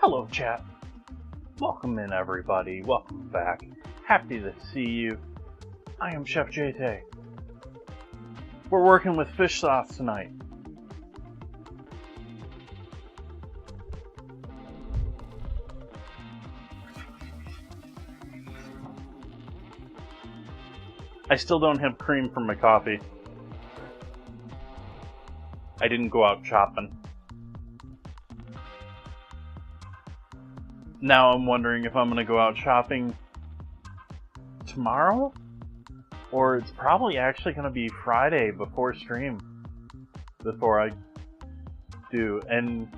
Hello, chat. Welcome in, everybody. Welcome back. Happy to see you. I am Chef JT. We're working with fish sauce tonight. I still don't have cream for my coffee. I didn't go out shopping. Now I'm wondering if I'm going to go out shopping tomorrow? Or it's probably actually going to be Friday before stream. Before I do. And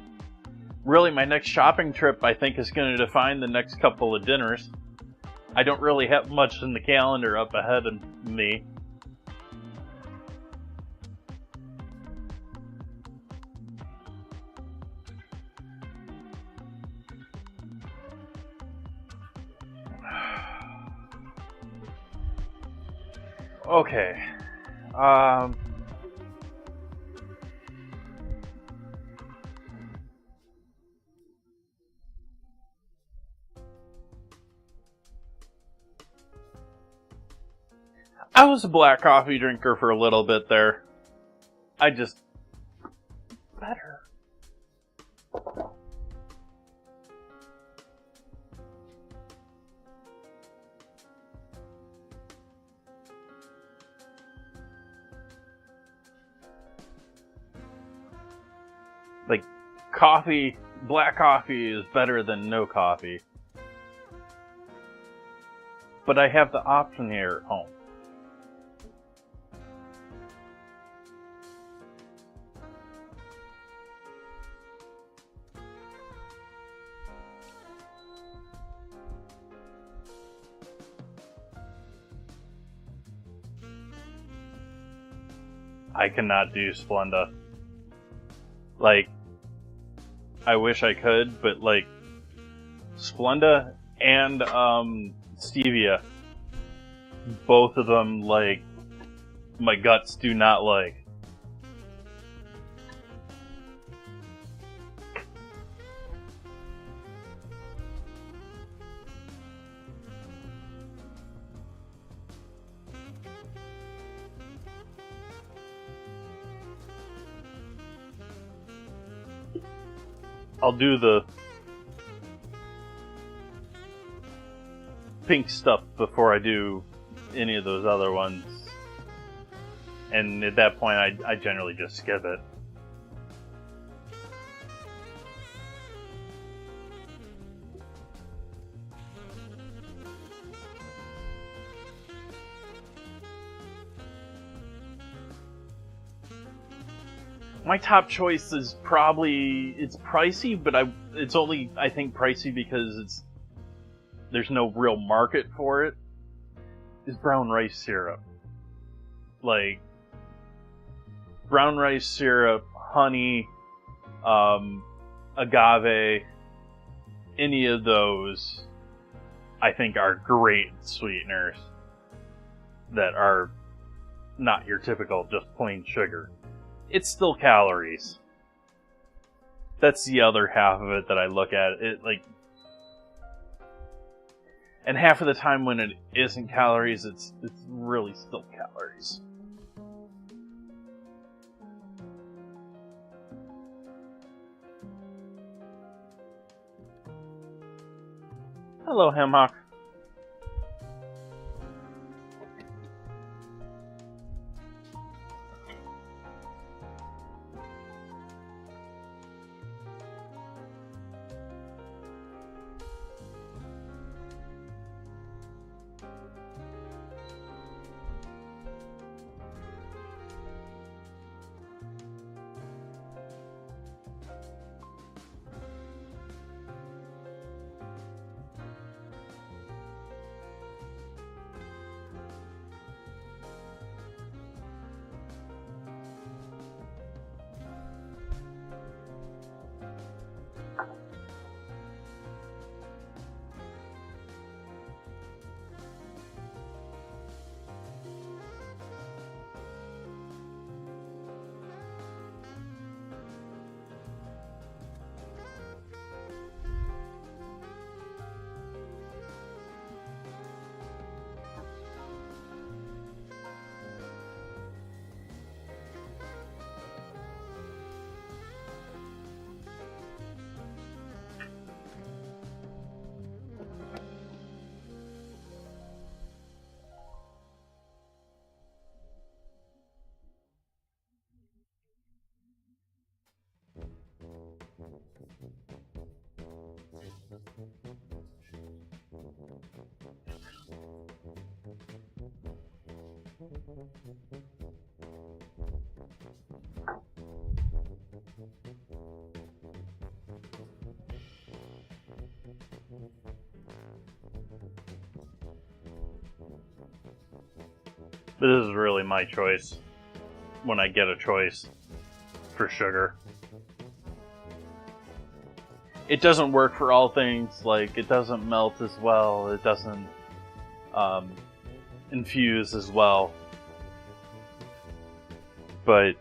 really my next shopping trip I think is going to define the next couple of dinners. I don't really have much in the calendar up ahead of me. Okay. I was a black coffee drinker for a little bit there. I just... better. Like, coffee, black coffee is better than no coffee. But I have the option here at home. I cannot do Splenda. Like, I wish I could, but like Splenda and Stevia, both of them, like, my guts do not like. I'll do the pink stuff before I do any of those other ones. And at that point, I generally just skip it. My top choice is probably, it's pricey, but it's only, I think, pricey because there's no real market for it, is brown rice syrup. Like, brown rice syrup, honey, agave, any of those, I think, are great sweeteners that are not your typical just plain sugar. It's still calories. That's the other half of it that I look at. It, like, and half of the time when it isn't calories, it's really still calories. Hello, Hemhawk. This is really my choice when I get a choice for sugar. It doesn't work for all things, like it doesn't melt as well, it doesn't infuse as well, but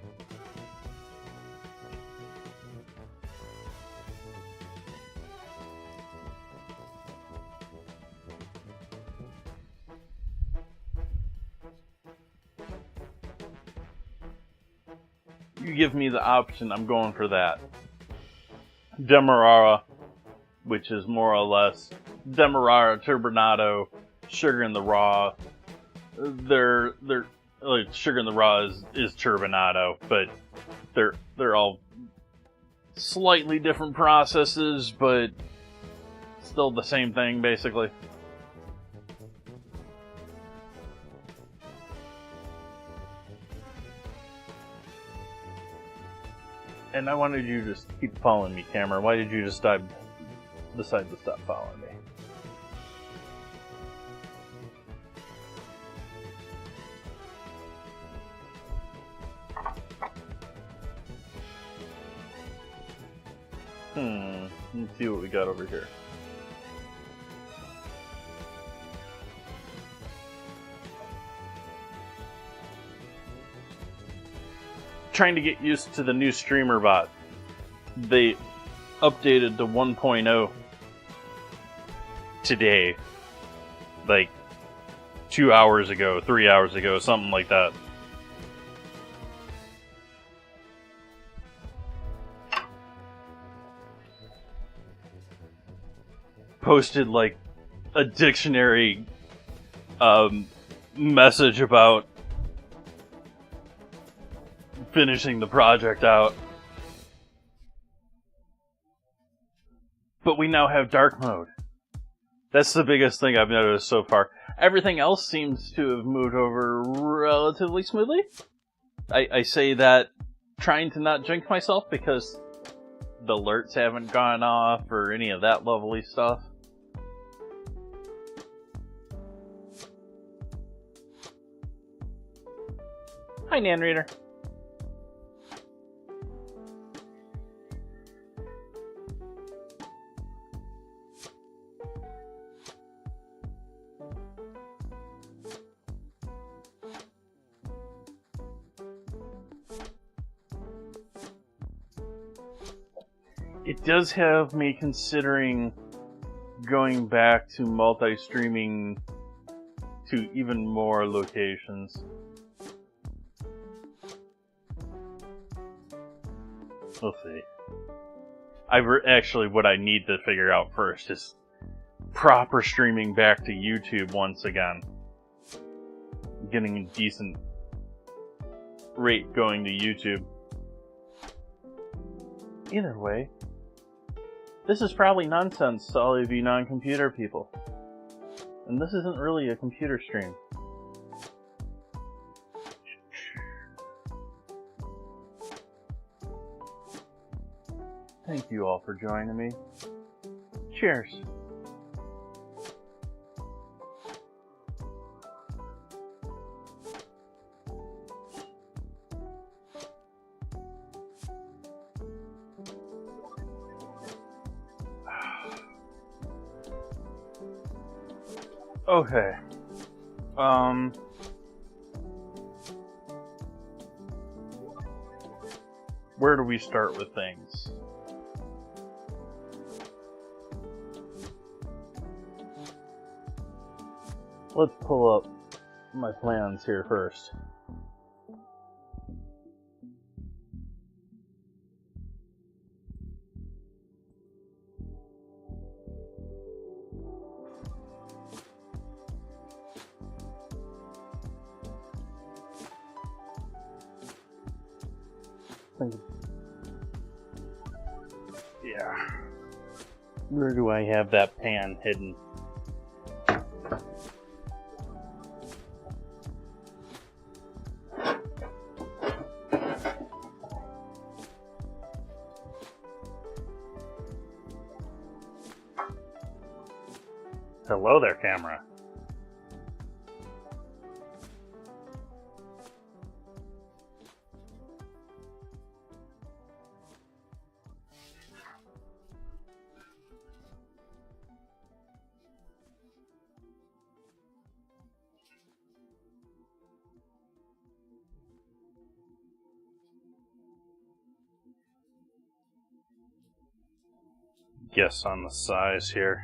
you give me the option, I'm going for that. Demerara, which is more or less Demerara turbinado, sugar in the raw. They're like, sugar in the raw is turbinado, but they're all slightly different processes, but still the same thing basically. And I wanted you to just keep following me, camera. Why did you just decide to stop following me? Let's see what we got over here. Trying to get used to the new streamer bot. They updated to 1.0 today. Like 2 hours ago, 3 hours ago, something like that. Posted like a dictionary message about finishing the project out. But we now have dark mode. That's the biggest thing I've noticed so far. Everything else seems to have moved over relatively smoothly. I say that trying to not jinx myself because the alerts haven't gone off or any of that lovely stuff. Hi, Nan Reader. It does have me considering going back to multi-streaming to even more locations. We'll see. Actually, what I need to figure out first is proper streaming back to YouTube once again. Getting a decent rate going to YouTube. Either way, this is probably nonsense to all of you non-computer people. And this isn't really a computer stream. Thank you all for joining me. Cheers. Okay. Where do we start with things? Let's pull up my plans here first. Yeah. Where do I have that pan hidden? Hello there, camera. Guess on the size here.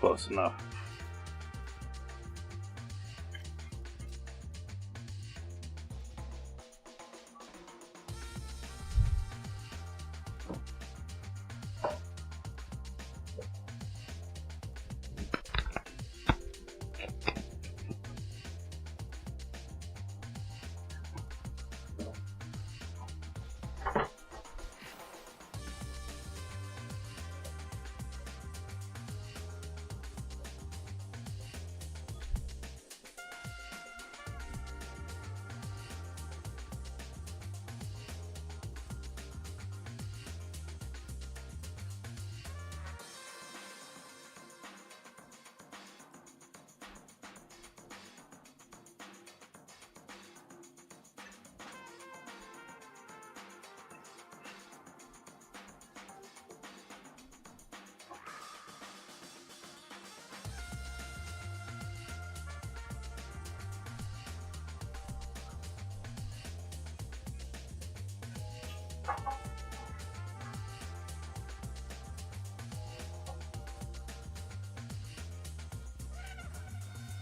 Close enough.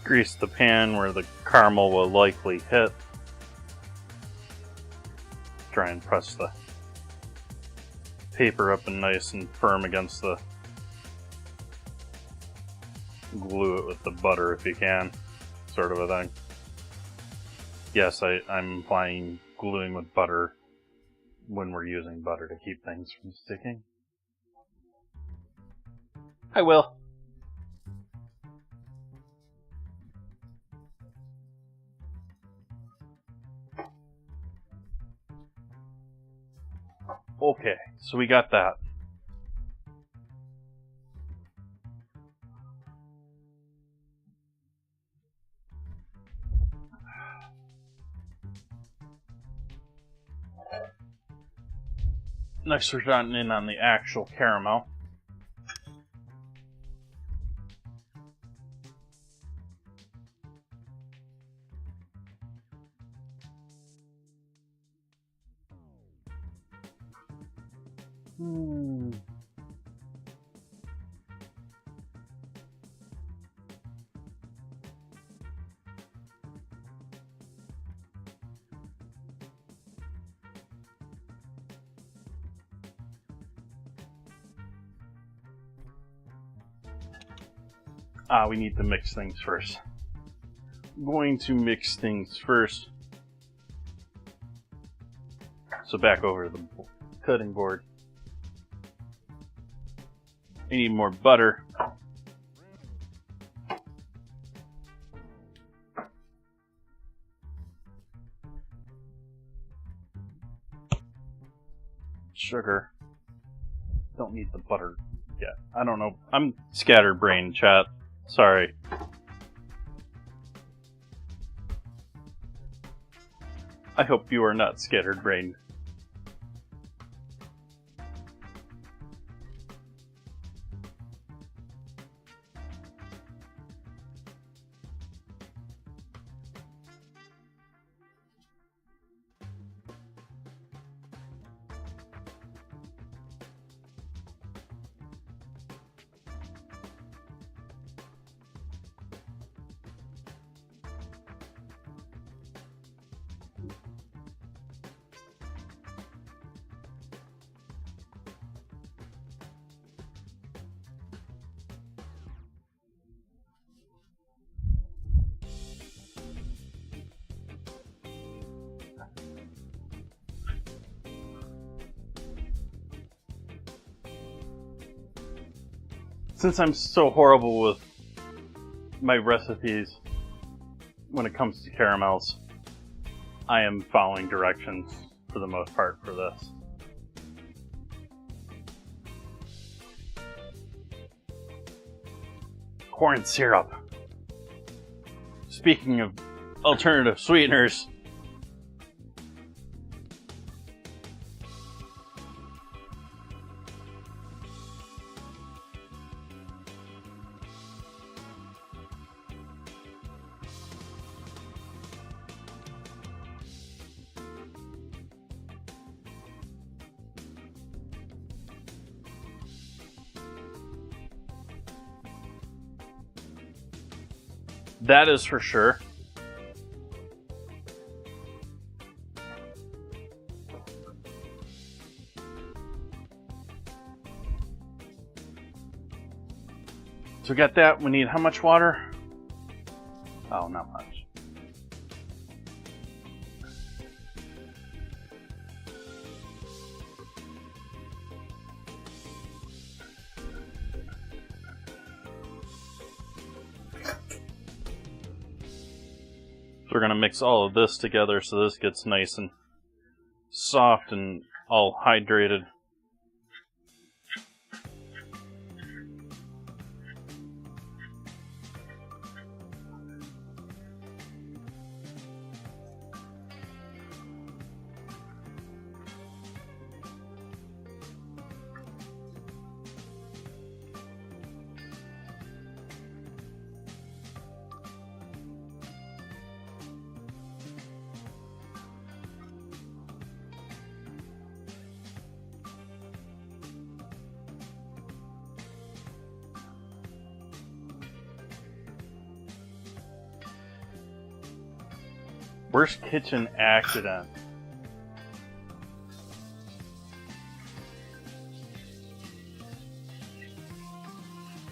Grease the pan where the caramel will likely hit. Try and press the paper up and nice and firm against the... Glue it with the butter if you can, sort of a thing. Yes, I'm applying gluing with butter when we're using butter to keep things from sticking. I will. Okay, so we got that. Next, we're done in on the actual caramel. We need to mix things first. I'm going to mix things first. So back over to the cutting board. I need more butter. Sugar. Don't need the butter yet. I don't know. I'm scatterbrained, chat. Sorry. I hope you are not scattered-brained. Since I'm so horrible with my recipes when it comes to caramels, I am following directions for the most part for this. Corn syrup. Speaking of alternative sweeteners, that is for sure. So we got that. We need how much water? Oh, not much. We're going to mix all of this together so this gets nice and soft and all hydrated. Worst kitchen accident.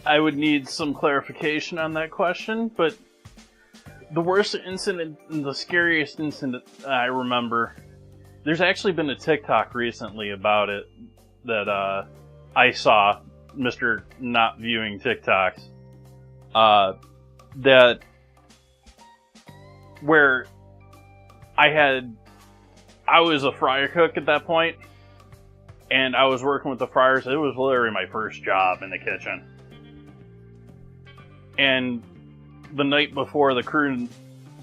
I would need some clarification on that question, but the worst incident and the scariest incident I remember, there's actually been a TikTok recently about it that I saw, Mr. Not Viewing TikToks, that where I was a fryer cook at that point, and I was working with the fryers. It was literally my first job in the kitchen. And the night before, the crew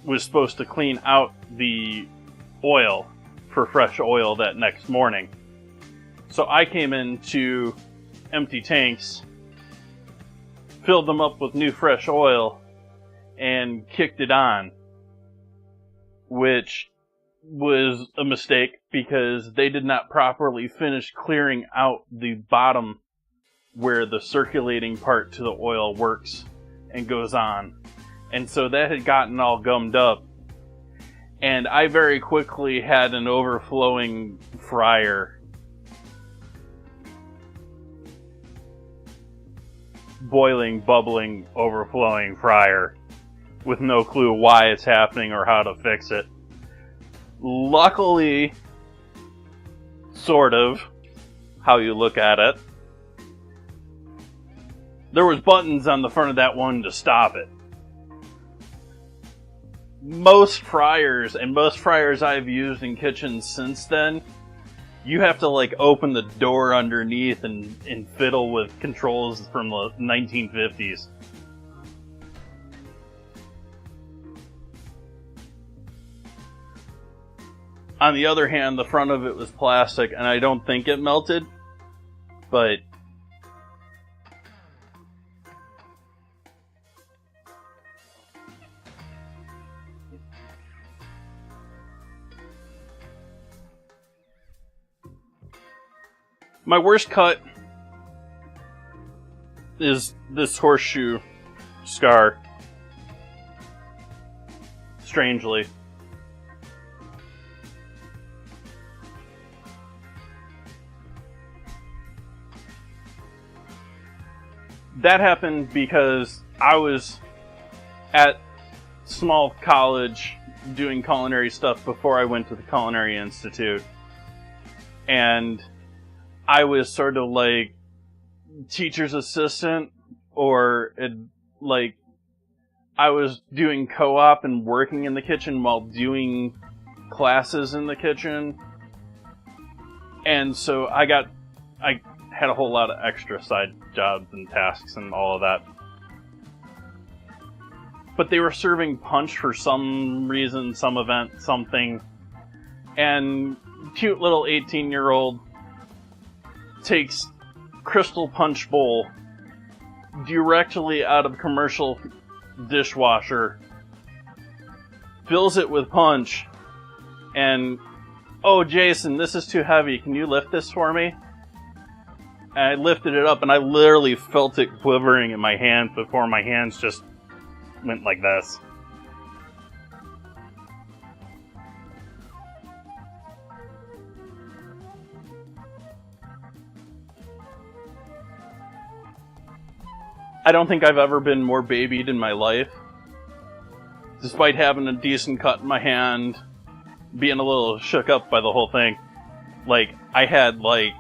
was supposed to clean out the oil for fresh oil that next morning. So I came in to empty tanks, filled them up with new fresh oil, and kicked it on, which was a mistake because they did not properly finish clearing out the bottom where the circulating part to the oil works and goes on. And so that had gotten all gummed up. And I very quickly had an overflowing fryer. Boiling, bubbling, overflowing fryer with no clue why it's happening or how to fix it. Luckily, sort of, how you look at it, there was buttons on the front of that one to stop it. Most fryers, and most fryers I've used in kitchens since then, you have to like open the door underneath and fiddle with controls from the 1950s. On the other hand, the front of it was plastic, and I don't think it melted, but my worst cut is this horseshoe scar. Strangely. That happened because I was at small college doing culinary stuff before I went to the Culinary Institute. And I was sort of like teacher's assistant, or like I was doing co-op and working in the kitchen while doing classes in the kitchen. And so I had a whole lot of extra side jobs and tasks and all of that. But they were serving punch for some reason, some event, something. And cute little 18-year-old takes crystal punch bowl directly out of commercial dishwasher, fills it with punch, and, "Oh, Jason, this is too heavy. Can you lift this for me?" And I lifted it up, and I literally felt it quivering in my hands before my hands just went like this. I don't think I've ever been more babied in my life. Despite having a decent cut in my hand, being a little shook up by the whole thing. Like, I had, like,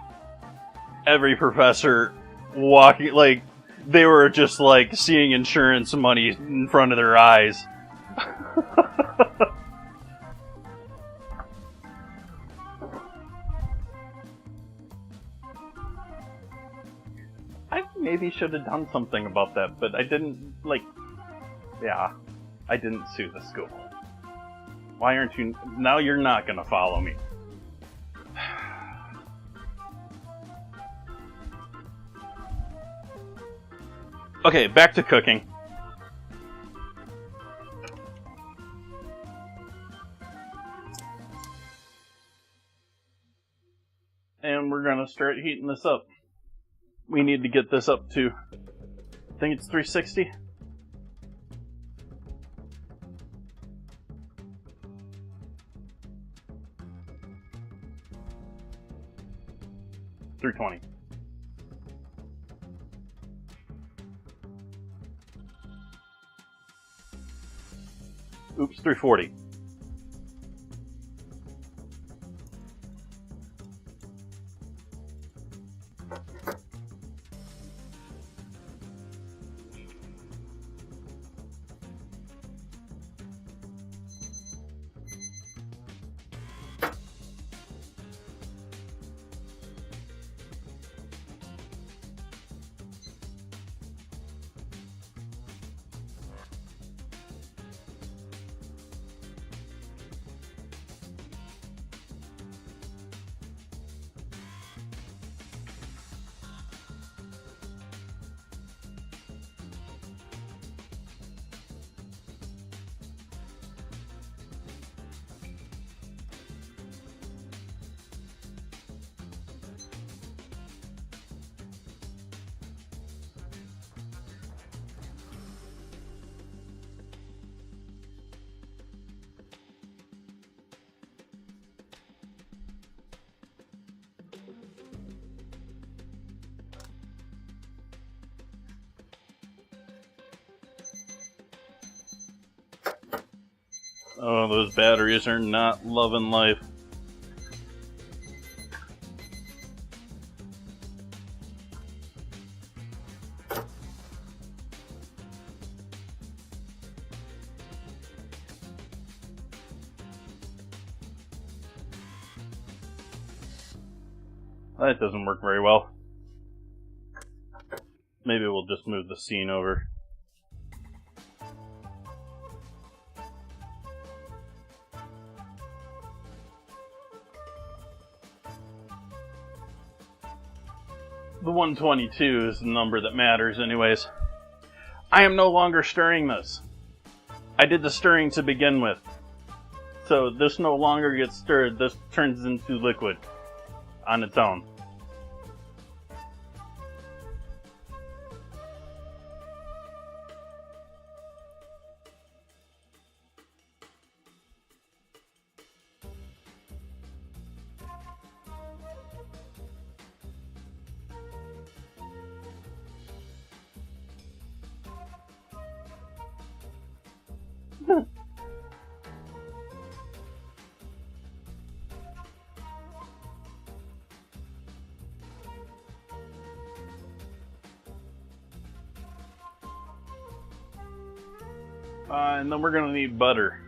every professor walking, like, they were just, like, seeing insurance money in front of their eyes. I maybe should have done something about that, but I didn't, like, yeah, I didn't sue the school. Why aren't you, now you're not gonna follow me. Okay, back to cooking. And we're gonna start heating this up. We need to get this up to, I think it's 360. 320. Oops, 340. Oh, those batteries are not loving life. That doesn't work very well. Maybe we'll just move the scene over. The 122 is the number that matters anyways. I am no longer stirring this. I did the stirring to begin with. So this no longer gets stirred, this turns into liquid on its own. And then we're going to need butter.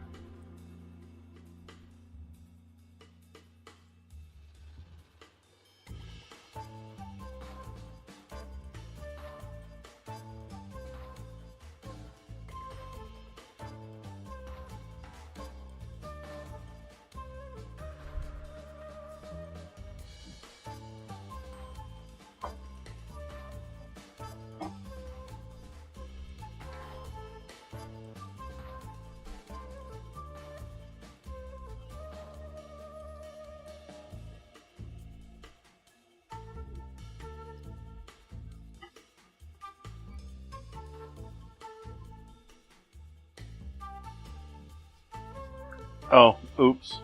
Oh, oops.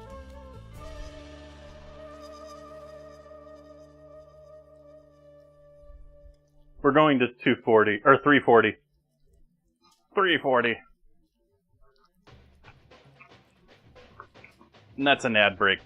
We're going to 240, or 340. 340. And that's an ad break.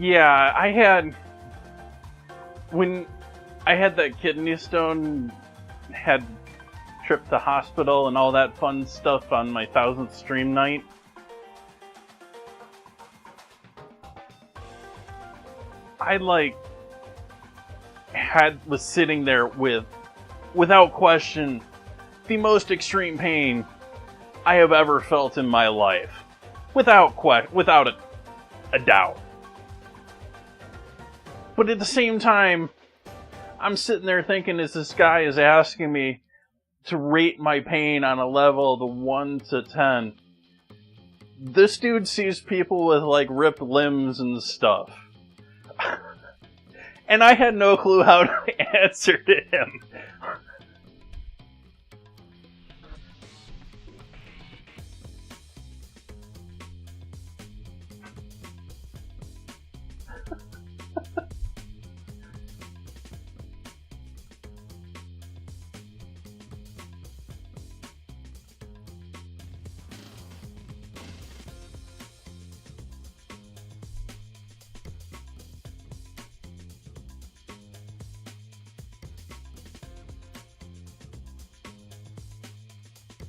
Yeah, when I had that kidney stone, had trip to hospital and all that fun stuff on my 1000th stream night. I was sitting there without question, the most extreme pain I have ever felt in my life. Without a doubt. But at the same time, I'm sitting there thinking as this guy is asking me to rate my pain on a level of 1 to 10. This dude sees people with, ripped limbs and stuff. And I had no clue how to answer to him.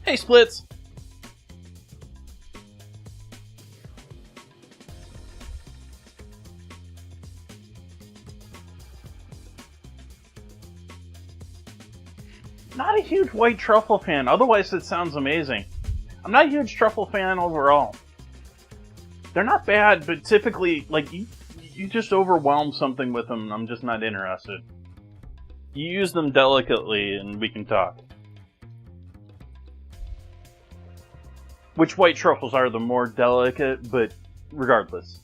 Hey, Splits! Not a huge white truffle fan, otherwise it sounds amazing. I'm not a huge truffle fan overall. They're not bad, but typically, you just overwhelm something with them, I'm just not interested. You use them delicately, and we can talk. Which white truffles are the more delicate, but regardless.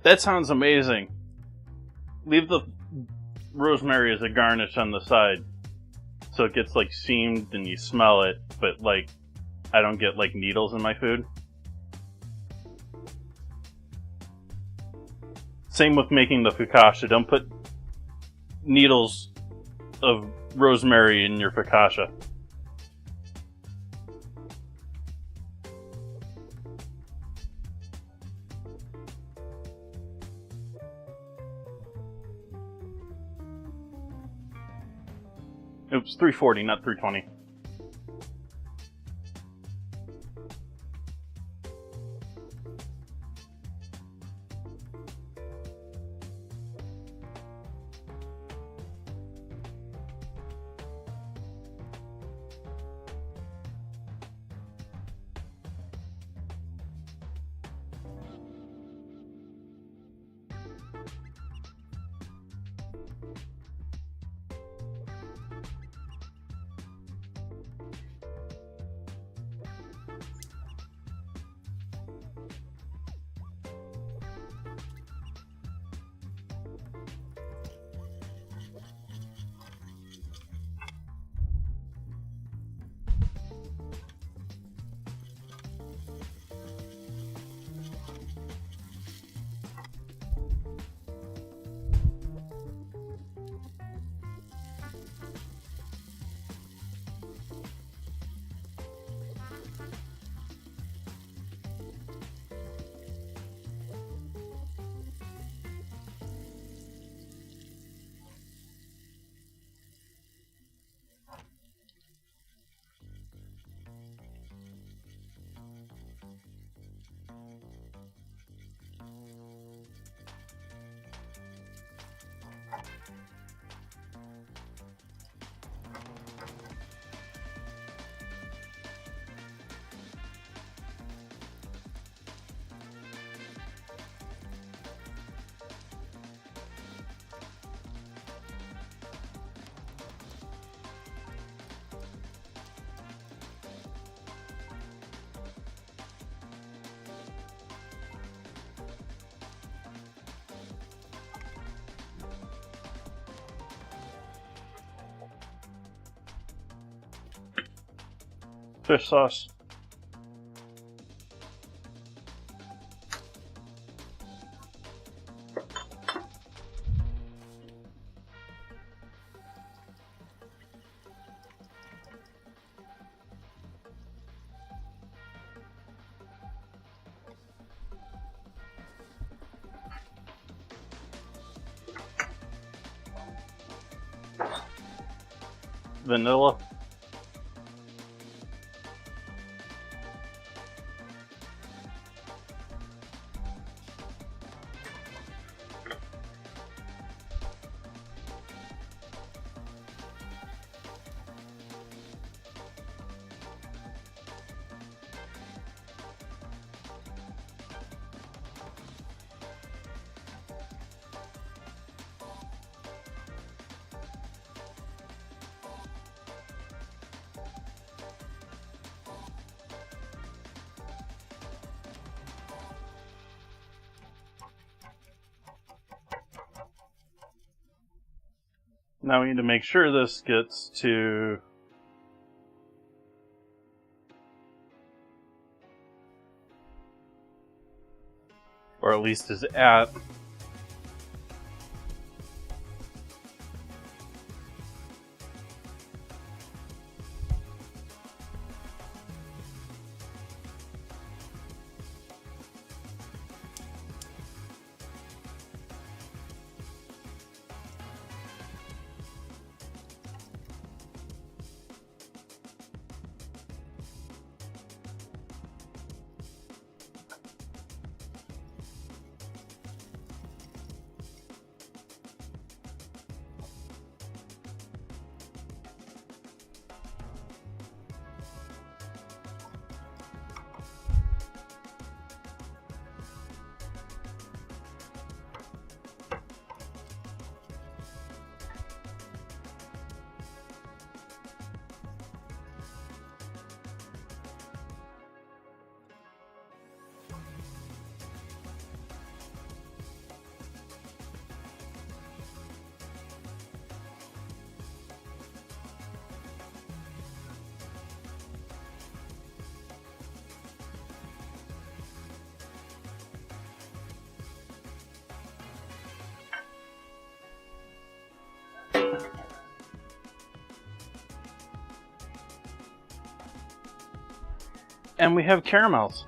That sounds amazing. Leave the rosemary as a garnish on the side, so it gets seamed and you smell it, but I don't get needles in my food. Same with making the focaccia. Don't put needles of rosemary in your focaccia. Oops, 340, not 320. Fish sauce. Vanilla. Now we need to make sure this gets to or at least is at and we have caramels.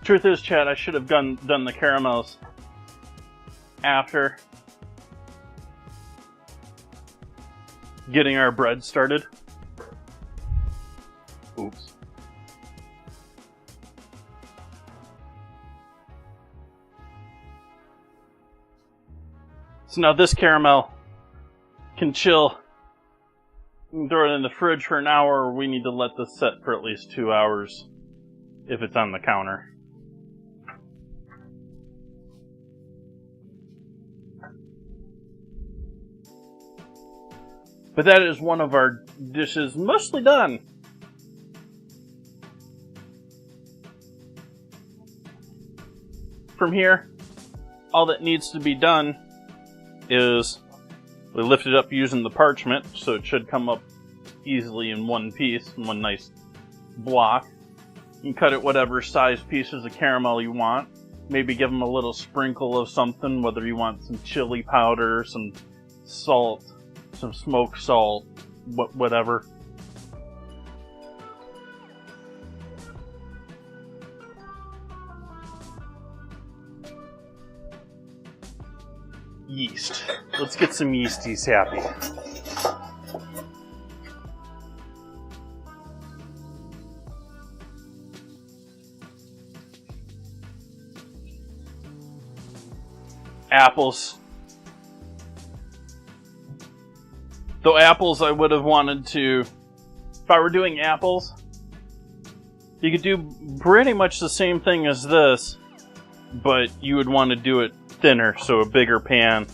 Truth is, chat, I should have done the caramels after getting our bread started. Oops. So now this caramel can chill. We can throw it in the fridge for an hour, or we need to let this set for at least 2 hours if it's on the counter. But that is one of our dishes mostly done. From here, all that needs to be done is we lift it up using the parchment, so it should come up easily in one piece, in one nice block. You can cut it whatever size pieces of caramel you want. Maybe give them a little sprinkle of something, whether you want some chili powder, some salt, some smoked salt, whatever. Yeast. Let's get some yeasties happy. Apples. Though apples I would have wanted to... If I were doing apples, you could do pretty much the same thing as this, but you would want to do it thinner, so a bigger pan,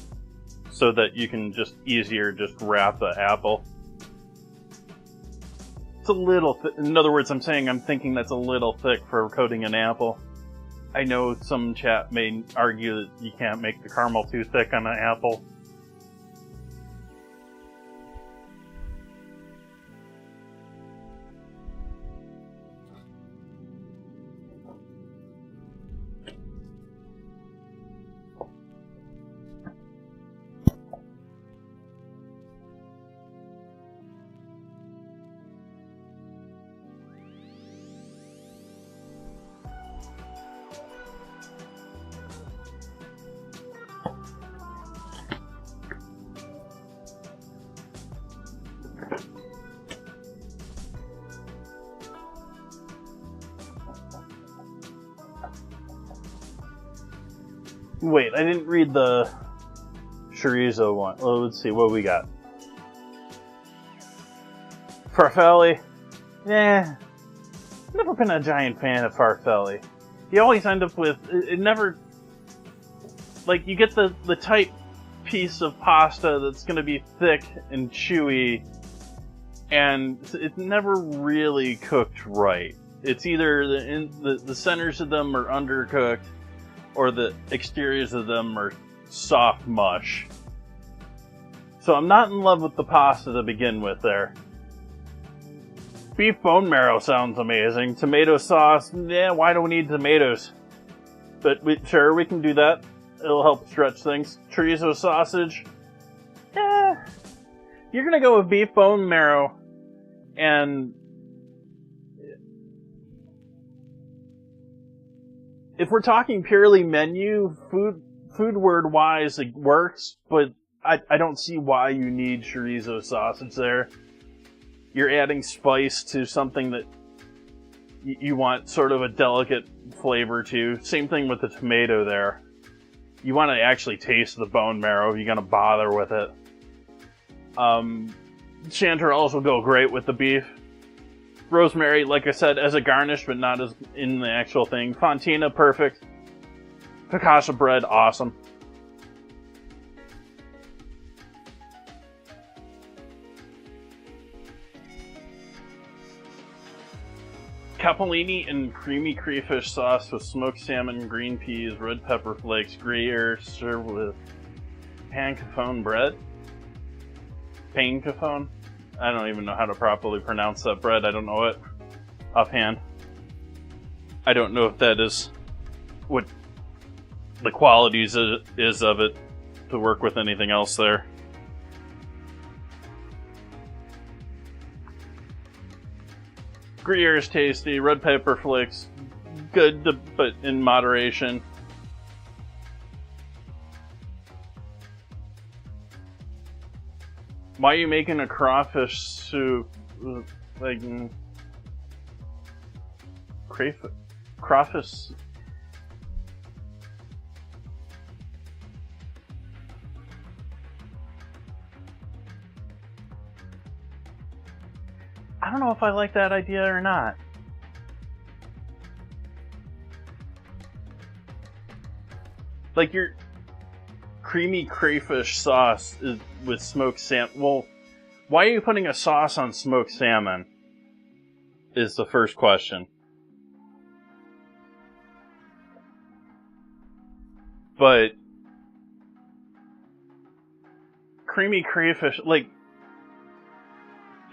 so that you can just easier just wrap the apple. It's a little in other words, I'm thinking that's a little thick for coating an apple. I know some chat may argue that you can't make the caramel too thick on an apple. Wait, I didn't read the chorizo one. Well, let's see what we got. Farfalle. Yeah. Never been a giant fan of farfalle. You always end up with... It never... Like, you get the tight piece of pasta that's going to be thick and chewy, and it's never really cooked right. It's either the centers of them are undercooked, or the exteriors of them are soft mush. So I'm not in love with the pasta to begin with there. Beef bone marrow sounds amazing. Tomato sauce, yeah, why do we need tomatoes? But sure, we can do that. It'll help stretch things. Chorizo sausage, yeah. You're gonna go with beef bone marrow, and if we're talking purely menu, food word wise, it works, but I don't see why you need chorizo sausage there. You're adding spice to something that you want sort of a delicate flavor to. Same thing with the tomato there. You want to actually taste the bone marrow if you're going to bother with it. Chanterelles will go great with the beef. Rosemary, like I said, as a garnish, but not as in the actual thing. Fontina, perfect. Focaccia bread, awesome. Capellini and creamy crayfish sauce with smoked salmon, green peas, red pepper flakes, Gruyere, served with pancafone bread. Pancafone? I don't even know how to properly pronounce that bread. I don't know it offhand. I don't know if that is what the qualities is of it to work with anything else there. Gruyere is tasty. Red pepper flakes, good, but in moderation. Why are you making a crawfish soup? Like, crawfish? I don't know if I like that idea or not. Like, your creamy crayfish sauce is with smoked salmon. Well, why are you putting a sauce on smoked salmon? Is the first question. But creamy crayfish, like,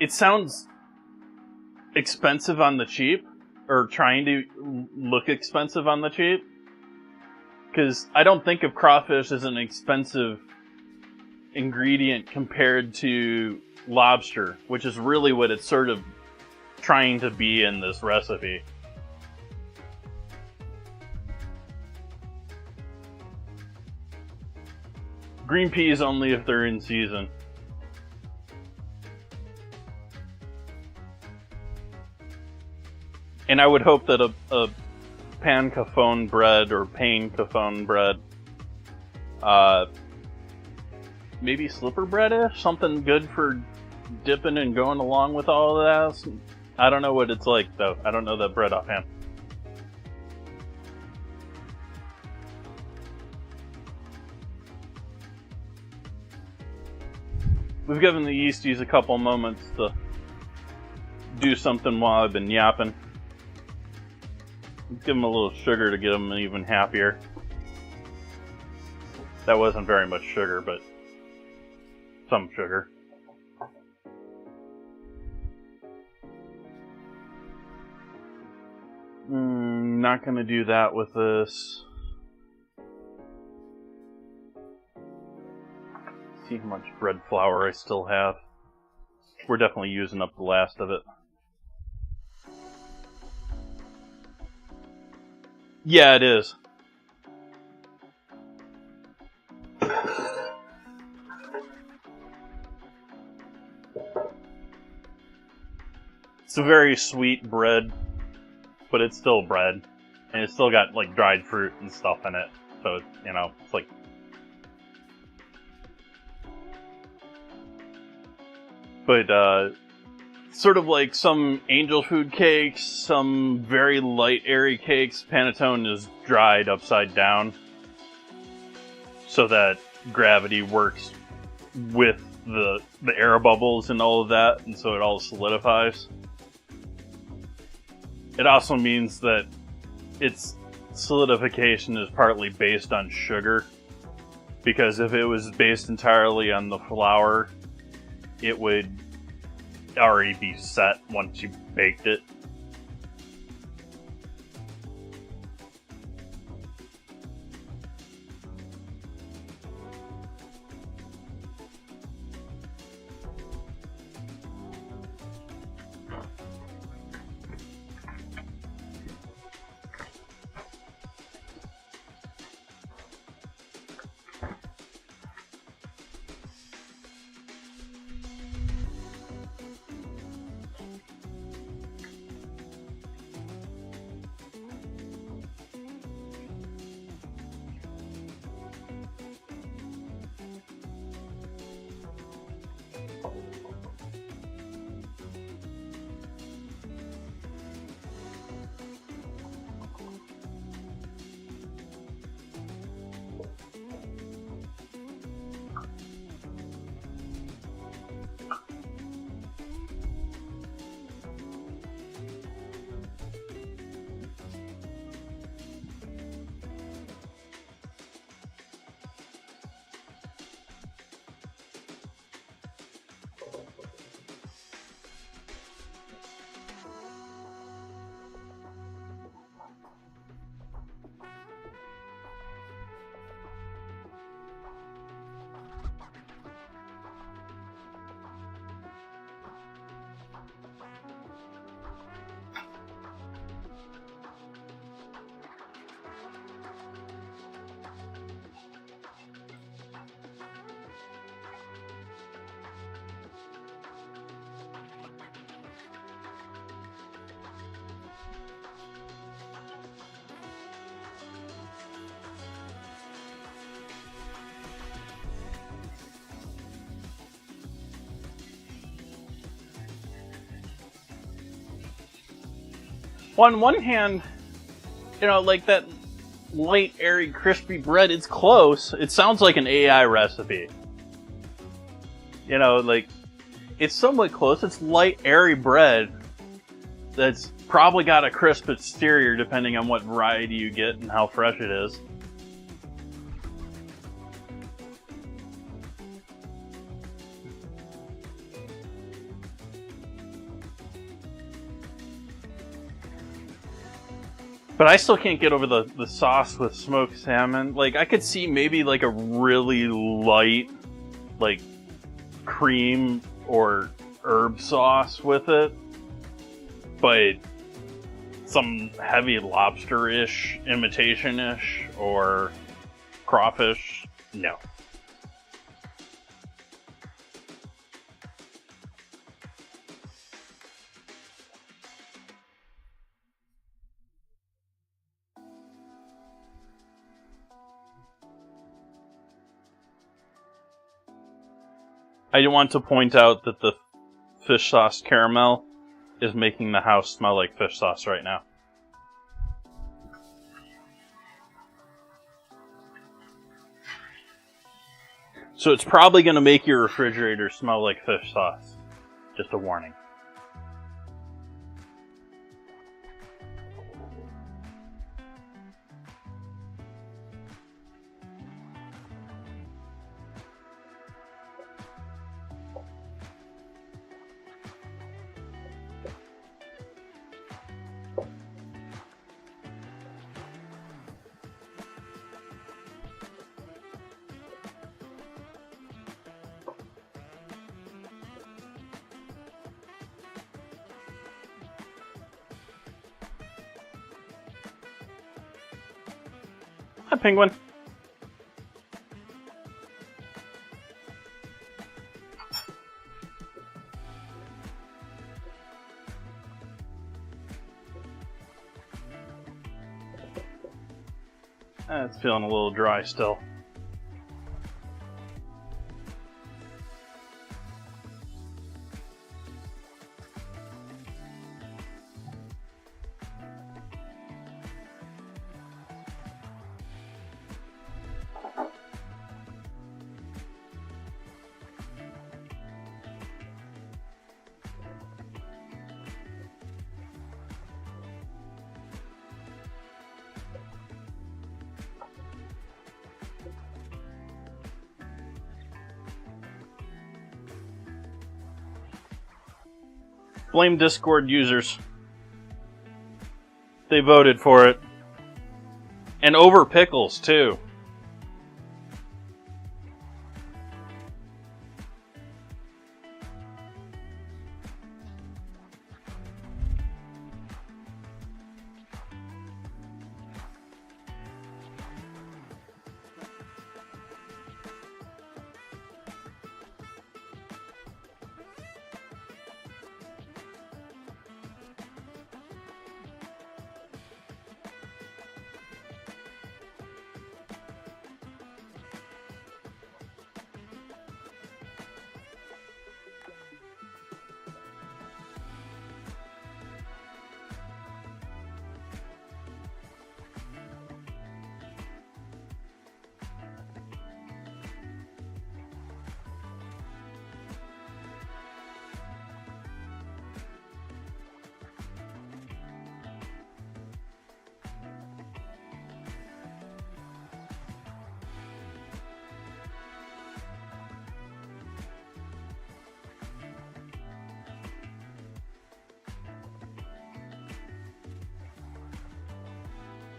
it sounds expensive on the cheap, or trying to look expensive on the cheap, because I don't think of crawfish as an expensive ingredient compared to lobster, which is really what it's sort of trying to be in this recipe. Green peas only if they're in season. And I would hope that a pancafone bread or pancafone bread, maybe slipper bread-ish, something good for dipping and going along with all of that. I don't know what it's like, though. I don't know that bread offhand. We've given the yeasties a couple moments to do something while I've been yapping. Let's give them a little sugar to get them even happier. That wasn't very much sugar, but some sugar. Not gonna do that with this. See how much bread flour I still have. We're definitely using up the last of it. Yeah, it is. It's a very sweet bread, but it's still bread. And it's still got, like, dried fruit and stuff in it. So, you know, it's like... But, sort of like some angel food cakes, some very light, airy cakes, panettone is dried upside down so that gravity works with the air bubbles and all of that, and so it all solidifies. It also means that its solidification is partly based on sugar, because if it was based entirely on the flour, it would already be set once you baked it. On one hand, you know, like that light, airy, crispy bread, it's close. It sounds like an AI recipe. You know, like, it's somewhat close. It's light, airy bread that's probably got a crisp exterior depending on what variety you get and how fresh it is. But I still can't get over the sauce with smoked salmon. Like, I could see maybe like a really light, like, cream or herb sauce with it. But some heavy lobster-ish, imitation-ish, or crawfish, no. I want to point out that the fish sauce caramel is making the house smell like fish sauce right now. So it's probably going to make your refrigerator smell like fish sauce. Just a warning. Hi, penguin. It's feeling a little dry still. Blame Discord users. They voted for it. And over pickles, too.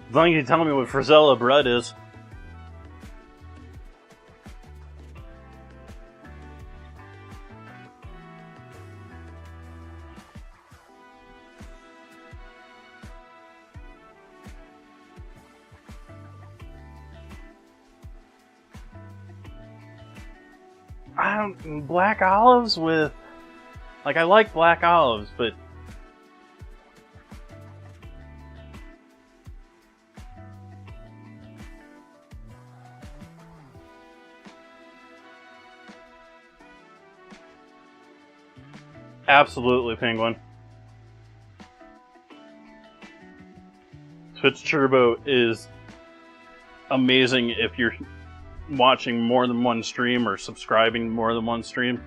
As long as you tell me what Frizella bread is. Black olives with... Like, I like black olives, but... Absolutely, Penguin. Twitch Turbo is amazing if you're watching more than one stream or subscribing to more than one stream.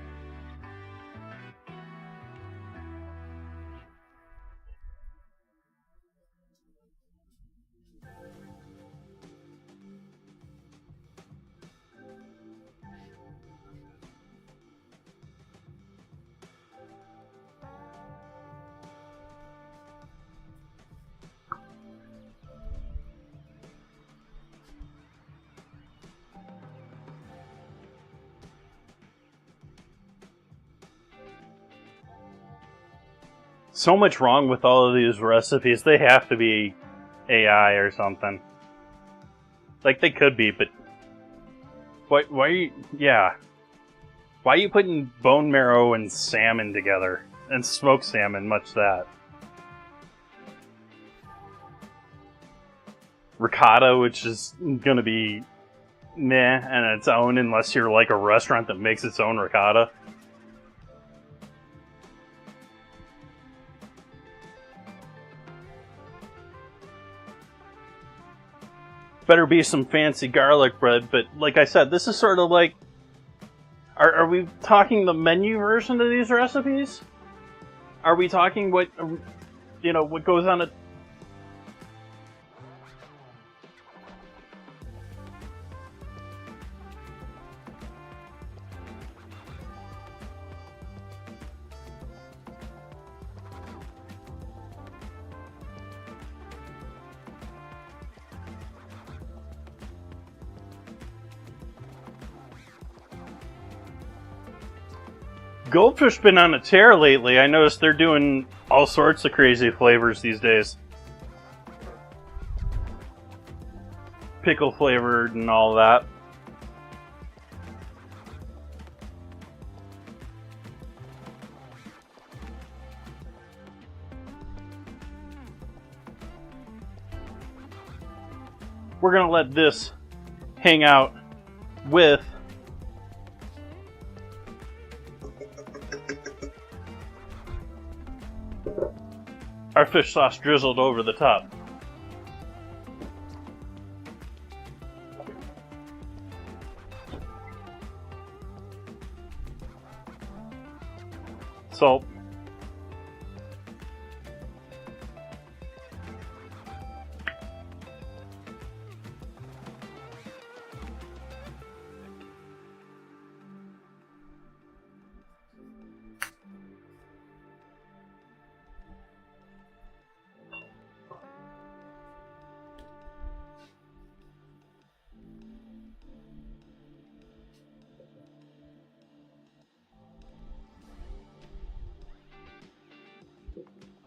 So much wrong with all of these recipes. They have to be AI or something. Like, they could be, but... Why are you... Yeah. Why are you putting bone marrow and salmon together? And smoked salmon, much that. Ricotta, which is gonna be meh on its own unless you're like a restaurant that makes its own ricotta. Better be some fancy garlic bread, but like I said, this is sort of like... Are we talking the menu version of these recipes? Are we talking what, you know, what goes on a... Goldfish been on a tear lately. I noticed they're doing all sorts of crazy flavors these days. Pickle flavored and all that. we're going to let this hang out with our fish sauce drizzled over the top. Salt.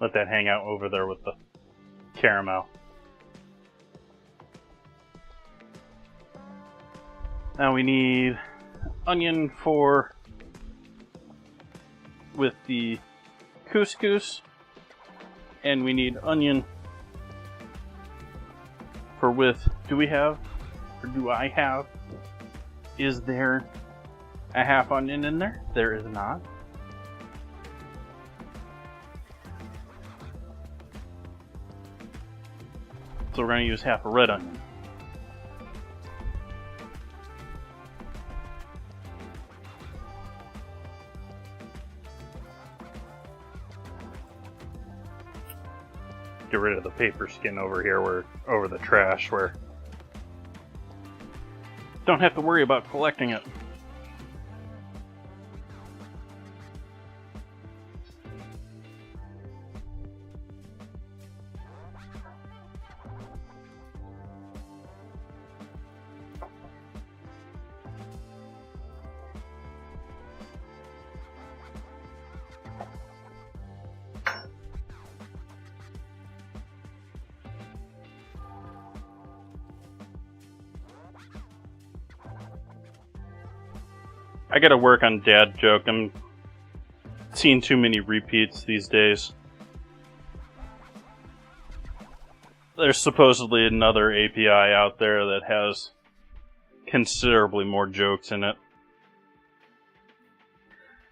Let that hang out over there with the caramel. Now we need onion with the couscous, and we need onion do I have? Is there a half onion in there? There is not. So we're going to use half a red onion. Get rid of the paper skin over here, over the trash, where don't have to worry about collecting it. I gotta work on dad joke. I'm seeing too many repeats these days. There's supposedly another API out there that has considerably more jokes in it.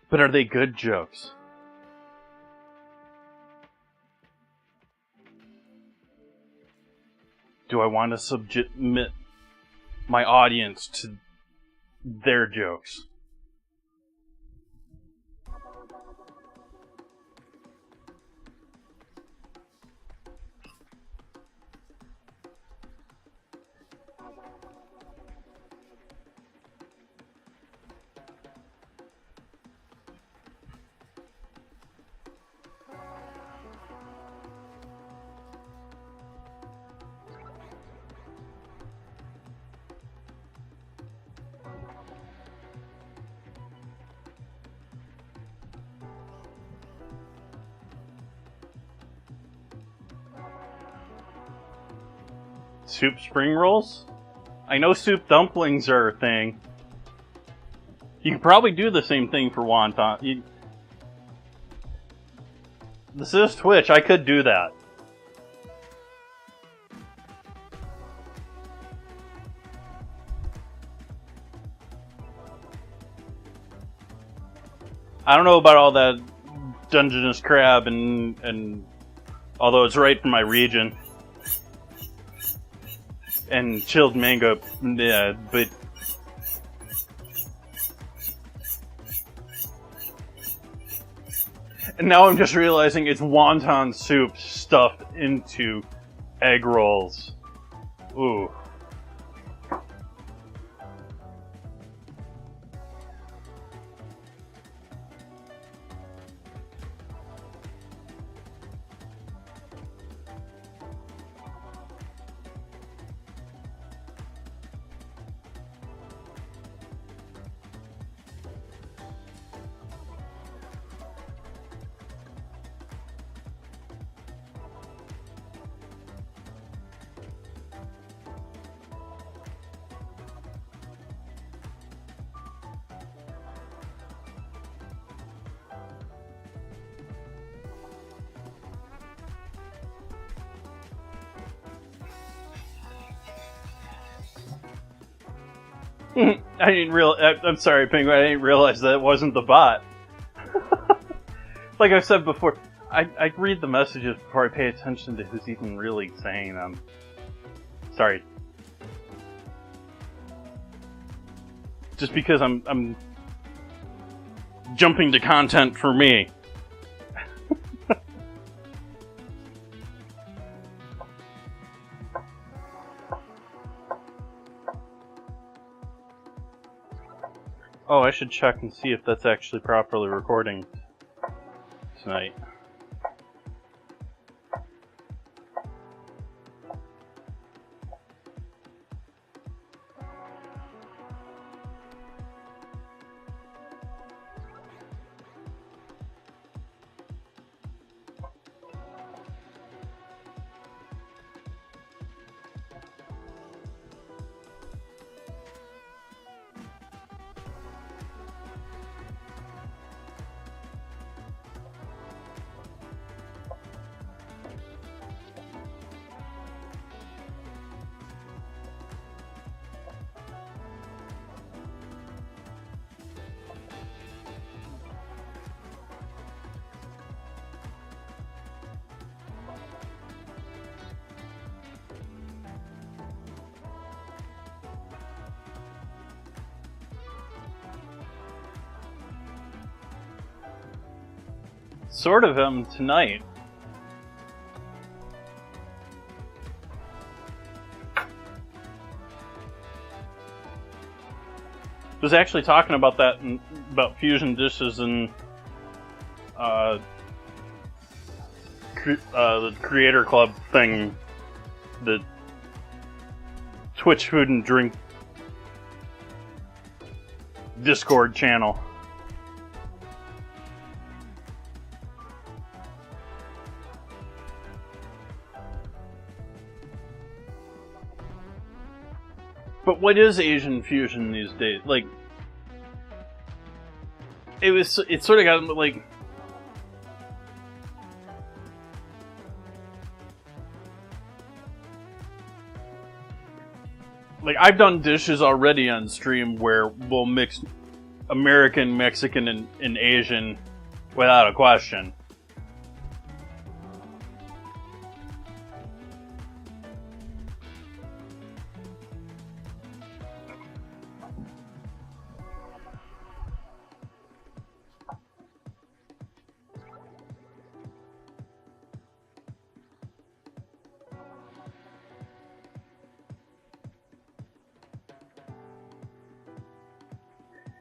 But are they good jokes? Do I want to submit my audience to their jokes? Soup spring rolls? I know soup dumplings are a thing. You could probably do the same thing for wonton. This is Twitch, I could do that. I don't know about all that Dungeness crab and although it's right from my region. And chilled mango, yeah, but and now I'm just realizing it's wonton soup stuffed into egg rolls. Ooh. I didn't I'm sorry, Penguin. I didn't realize that it wasn't the bot. Like I said before, I read the messages before I pay attention to who's even really saying them. Sorry. Just because I'm jumping to content for me. Oh, I should check and see if that's actually properly recording tonight. Sort of tonight. Was actually talking about that about fusion dishes and the Creator Club thing, the Twitch Food and Drink Discord channel. But what is Asian fusion these days? Like, it sort of got like, I've done dishes already on stream where we'll mix American, Mexican, and Asian without a question.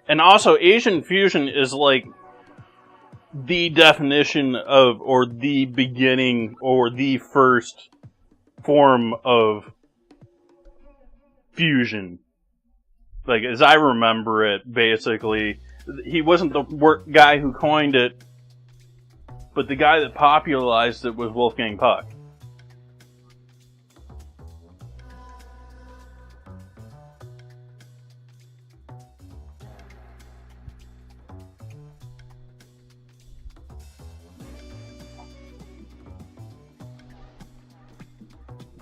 And also, Asian fusion is like the definition of, or the beginning, or the first form of fusion. Like, as I remember it, basically, he wasn't the guy who coined it, but the guy that popularized it was Wolfgang Puck.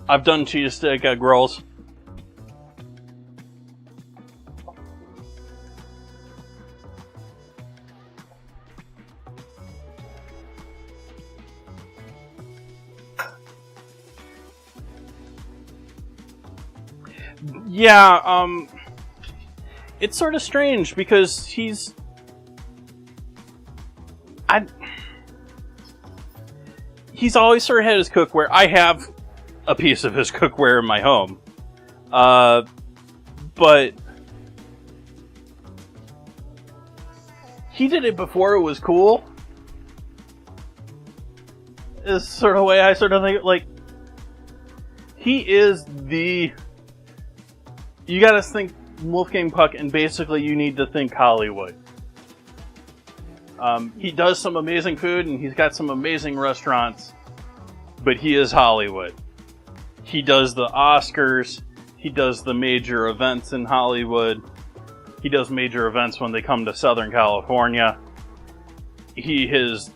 I've done cheese stick egg rolls. Yeah, it's sort of strange because he's always sort of had his cookware. I have a piece of his cookware in my home. But he did it before it was cool. Is sort of the way I sort of think. Like, he is the... You gotta think Wolfgang Puck, and basically you need to think Hollywood. He does some amazing food, and he's got some amazing restaurants, but he is Hollywood. He does the Oscars, he does the major events in Hollywood, he does major events when they come to Southern California. He has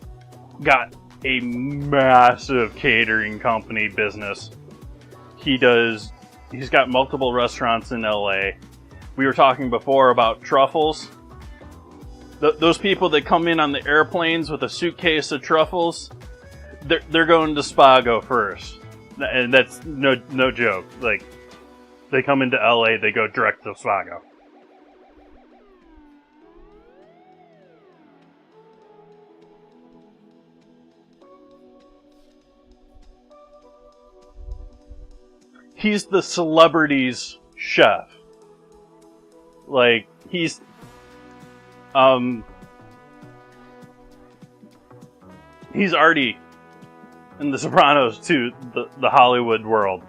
got a massive catering company business. He's got multiple restaurants in LA. we were talking before about truffles. Those people that come in on the airplanes with a suitcase of truffles, they're going to Spago first, and that's no joke. Like, they come into LA, they go direct to Spago. He's the celebrity's chef. Like, he's Artie in The Sopranos to the Hollywood world.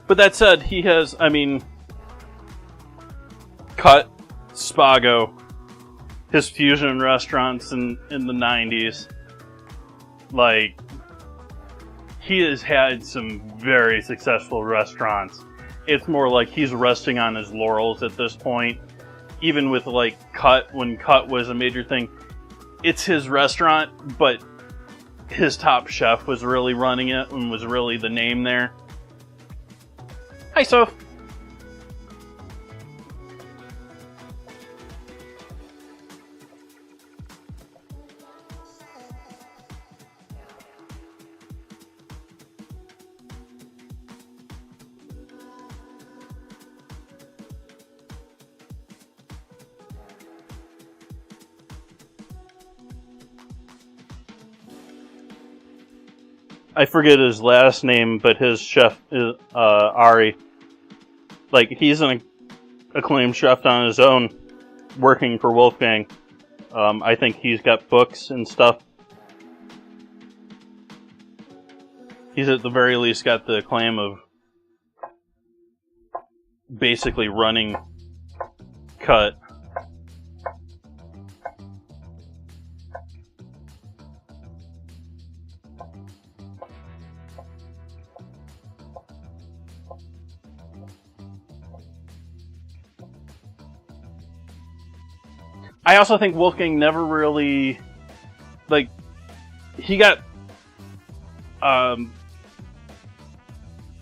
But that said, he has, Cut, Spago, his fusion restaurants in the 90s. Like, he has had some very successful restaurants. It's more like he's resting on his laurels at this point. Even with, like, Cut, when Cut was a major thing, it's his restaurant, but his top chef was really running it and was really the name there. Hi, Soph. I forget his last name, but his chef is Ari. Like, he's an acclaimed chef on his own, working for Wolfgang. I think he's got books and stuff. He's at the very least got the acclaim of basically running Cut. I also think Wolfgang never really, like, he got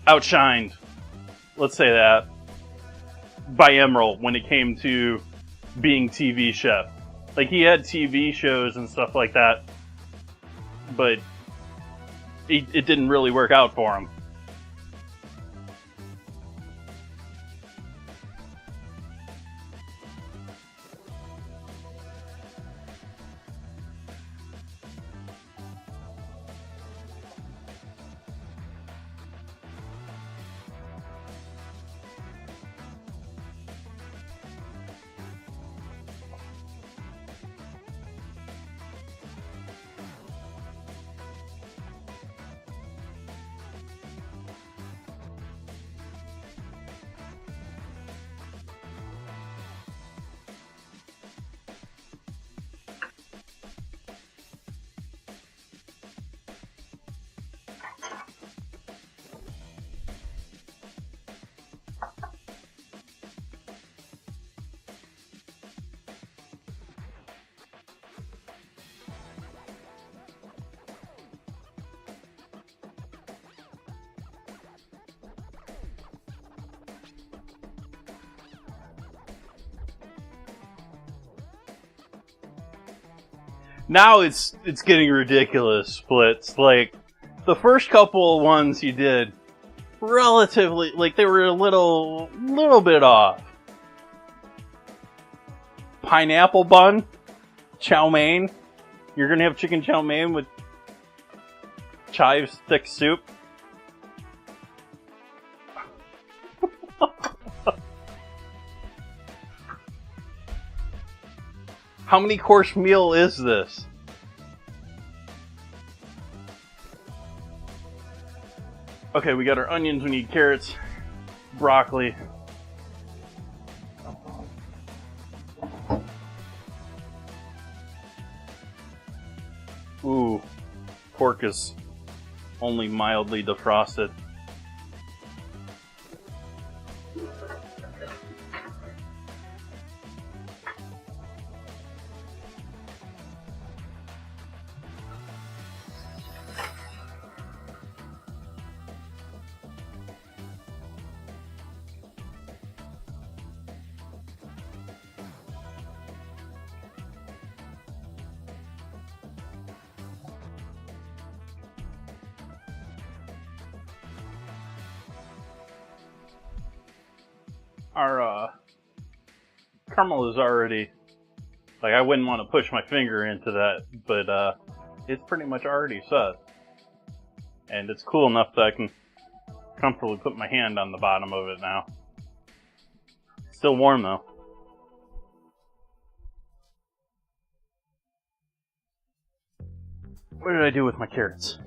outshined, let's say that, by Emerald when it came to being TV chef. Like, he had TV shows and stuff like that, but it didn't really work out for him. Now it's getting ridiculous splits. Like, the first couple of ones he did, relatively, like, they were a little bit off. Pineapple bun, chow mein. You're gonna have chicken chow mein with chive stick soup. How many course meal is this? Okay, we got our onions, we need carrots, broccoli, pork is only mildly defrosted. Our caramel is already, like, I wouldn't want to push my finger into that, but it's pretty much already set. And it's cool enough that I can comfortably put my hand on the bottom of it now. Still warm though. What did I do with my carrots?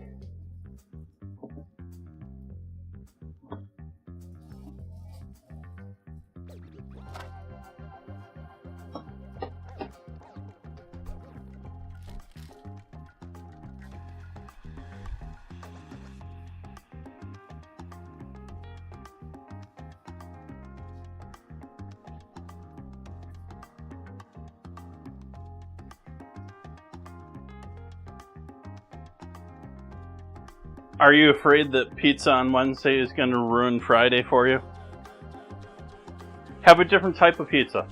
Are you afraid that pizza on Wednesday is going to ruin Friday for you? Have a different type of pizza.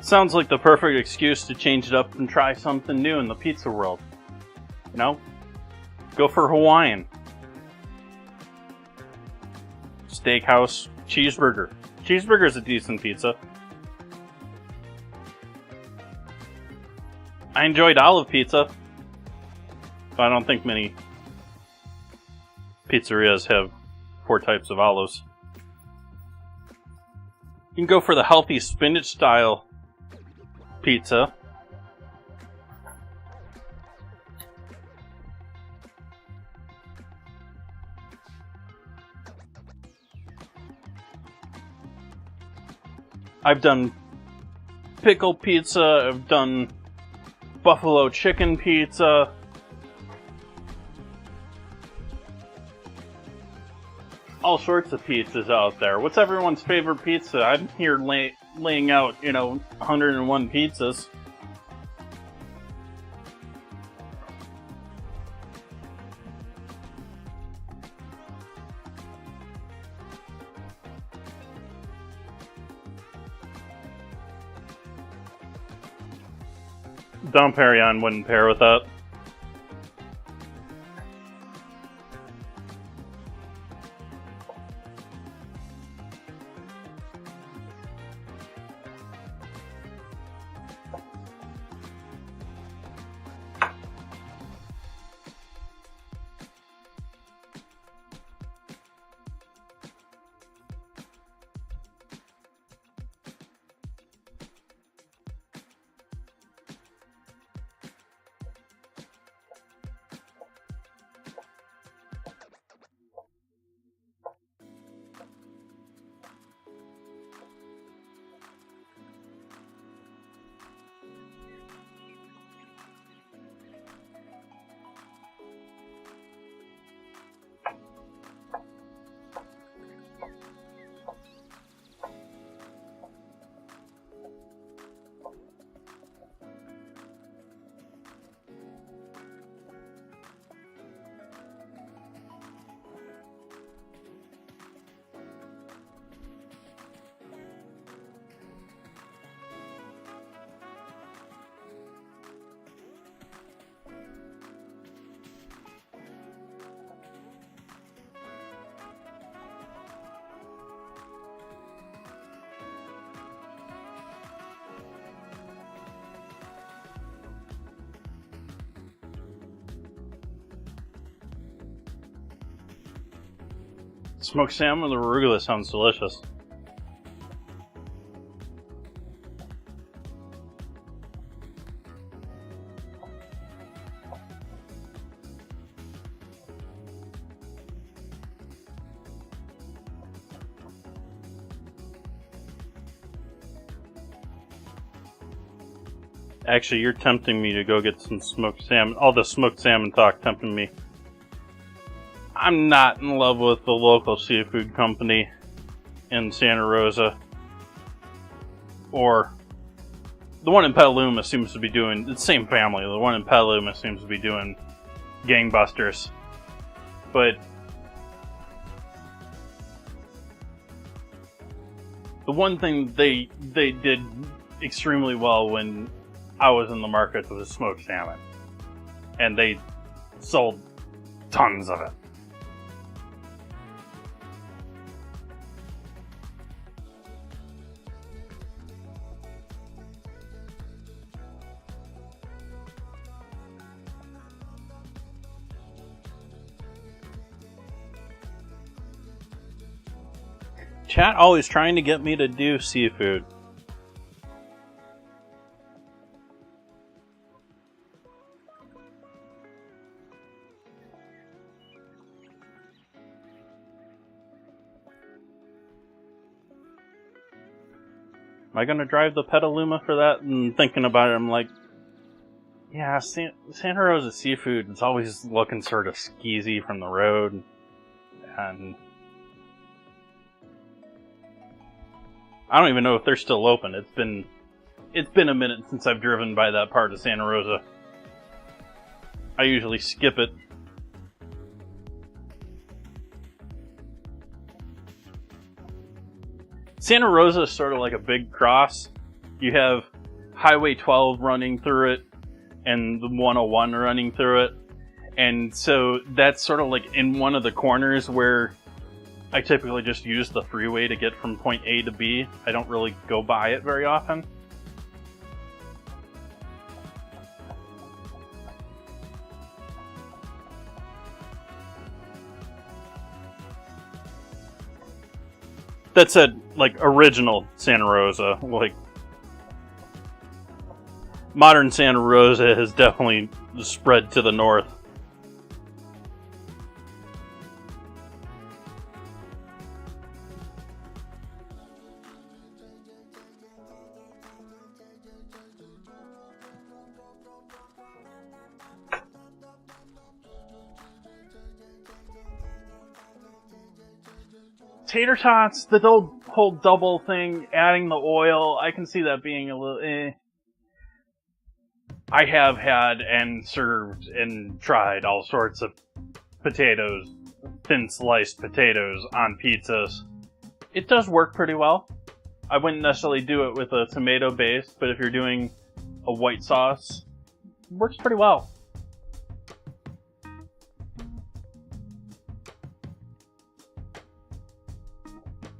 Sounds like the perfect excuse to change it up and try something new in the pizza world. You know? Go for Hawaiian. Steakhouse cheeseburger. Cheeseburger's a decent pizza. I enjoyed olive pizza, but I don't think many pizzerias have 4 types of olives. You can go for the healthy spinach style pizza. I've done pickle pizza, I've done buffalo chicken pizza. All sorts of pizzas out there. What's everyone's favorite pizza? I'm here laying out, 101 pizzas. Dom Perignon wouldn't pair with that. Smoked salmon with arugula sounds delicious. Actually, you're tempting me to go get some smoked salmon. All the smoked salmon talk tempting me. I'm not in love with the local seafood company in Santa Rosa. Or the one in Petaluma seems to be doing, it's the same family, the one in Petaluma seems to be doing gangbusters. But the one thing they did extremely well when I was in the market was smoked salmon. And they sold tons of it. Chat always trying to get me to do seafood. Am I going to drive the Petaluma for that? And thinking about it, I'm like, yeah, Santa Rosa seafood is always looking sort of skeezy from the road. And I don't even know if they're still open. It's been a minute since I've driven by that part of Santa Rosa. I usually skip it. Santa Rosa is sort of like a big cross. You have Highway 12 running through it, and the 101 running through it. And so that's sort of like in one of the corners where I typically just use the freeway to get from point A to B. I don't really go by it very often. That said, like, original Santa Rosa, like, modern Santa Rosa has definitely spread to the north. Tater tots, the whole double thing, adding the oil, I can see that being a little eh. I have had and served and tried all sorts of potatoes, thin sliced potatoes on pizzas. It does work pretty well. I wouldn't necessarily do it with a tomato base, but if you're doing a white sauce, it works pretty well.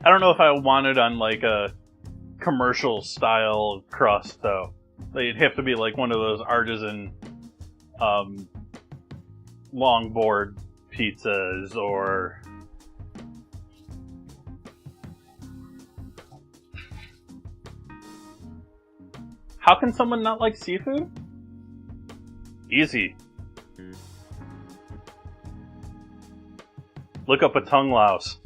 I don't know if I want it on like a commercial style crust though. It'd have to be like one of those artisan longboard pizzas or how can someone not like seafood? Easy. Look up a tongue louse.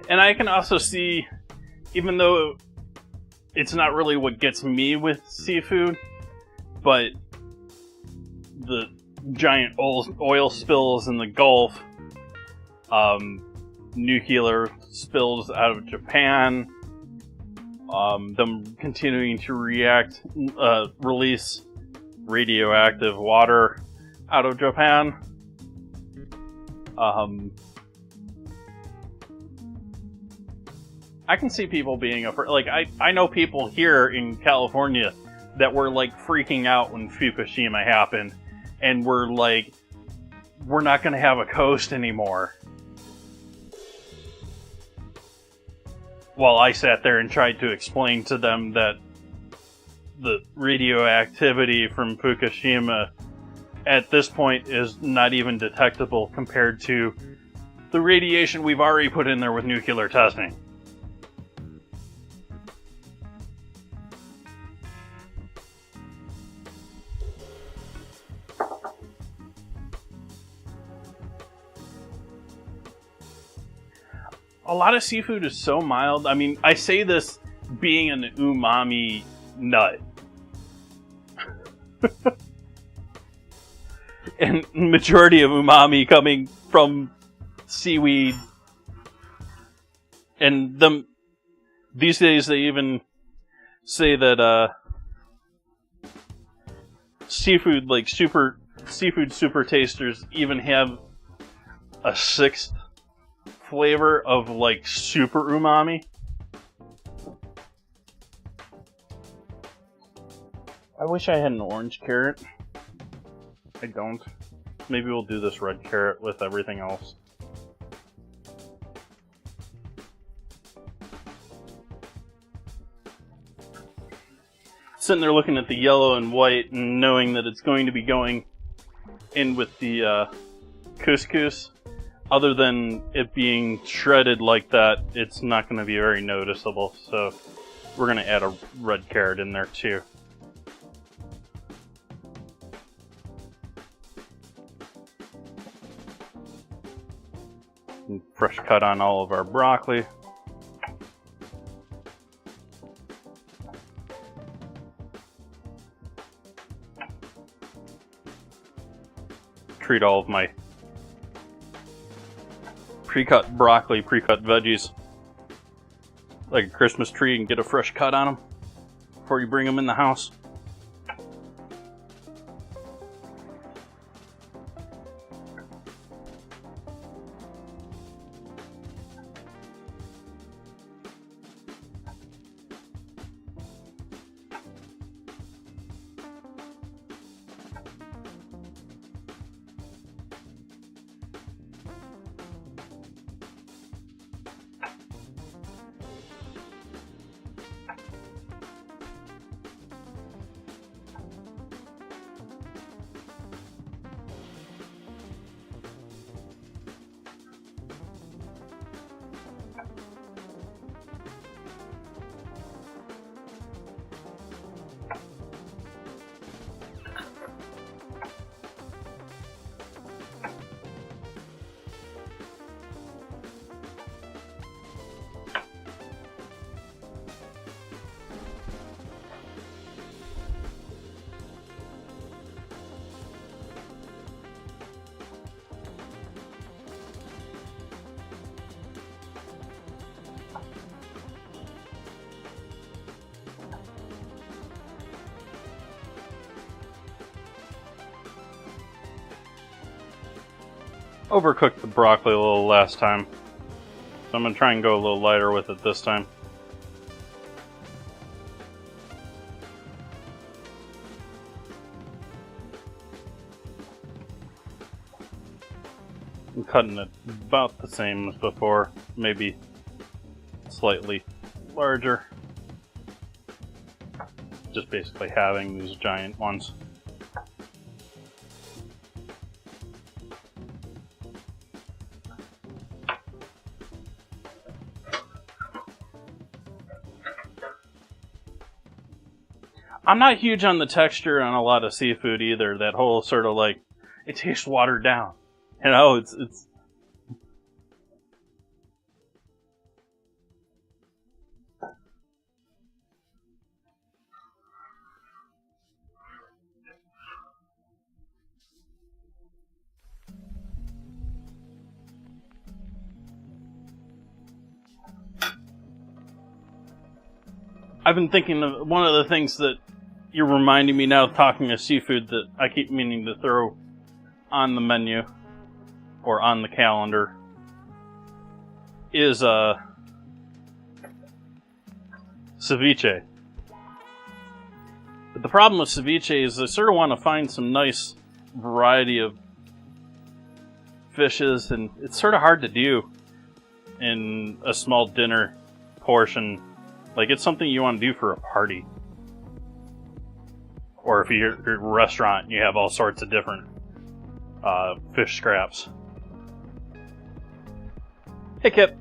And I can also see, even though it's not really what gets me with seafood, but the giant oil spills in the Gulf, nuclear spills out of Japan, them continuing to release radioactive water out of Japan, I can see people being afraid. Like, I know people here in California that were, like, freaking out when Fukushima happened, and were like, we're not going to have a coast anymore. While I sat there and tried to explain to them that the radioactivity from Fukushima at this point is not even detectable compared to the radiation we've already put in there with nuclear testing. A lot of seafood is so mild. I mean, I say this being an umami nut. And majority of umami coming from seaweed. And these days they even say that seafood super tasters even have a sixth flavor of like super umami. I wish I had an orange carrot. I don't. Maybe we'll do this red carrot with everything else. Sitting there looking at the yellow and white and knowing that it's going to be going in with the couscous. Other than it being shredded like that, it's not going to be very noticeable. So we're going to add a red carrot in there too. And fresh cut on all of our broccoli. Treat all of my pre-cut broccoli, pre-cut veggies like a Christmas tree and get a fresh cut on them before you bring them in the house. Overcooked the broccoli a little last time, so I'm going to try and go a little lighter with it this time. I'm cutting it about the same as before, maybe slightly larger. Just basically having these giant ones. I'm not huge on the texture on a lot of seafood either. That whole sort of like, it tastes watered down. You know, it's I've been thinking of one of the things that you're reminding me now, talking of seafood, that I keep meaning to throw on the menu or on the calendar is ceviche. But the problem with ceviche is I sort of want to find some nice variety of fishes, and it's sort of hard to do in a small dinner portion. Like, it's something you want to do for a party. Or if you're at a restaurant and you have all sorts of different fish scraps. Hey, Kip.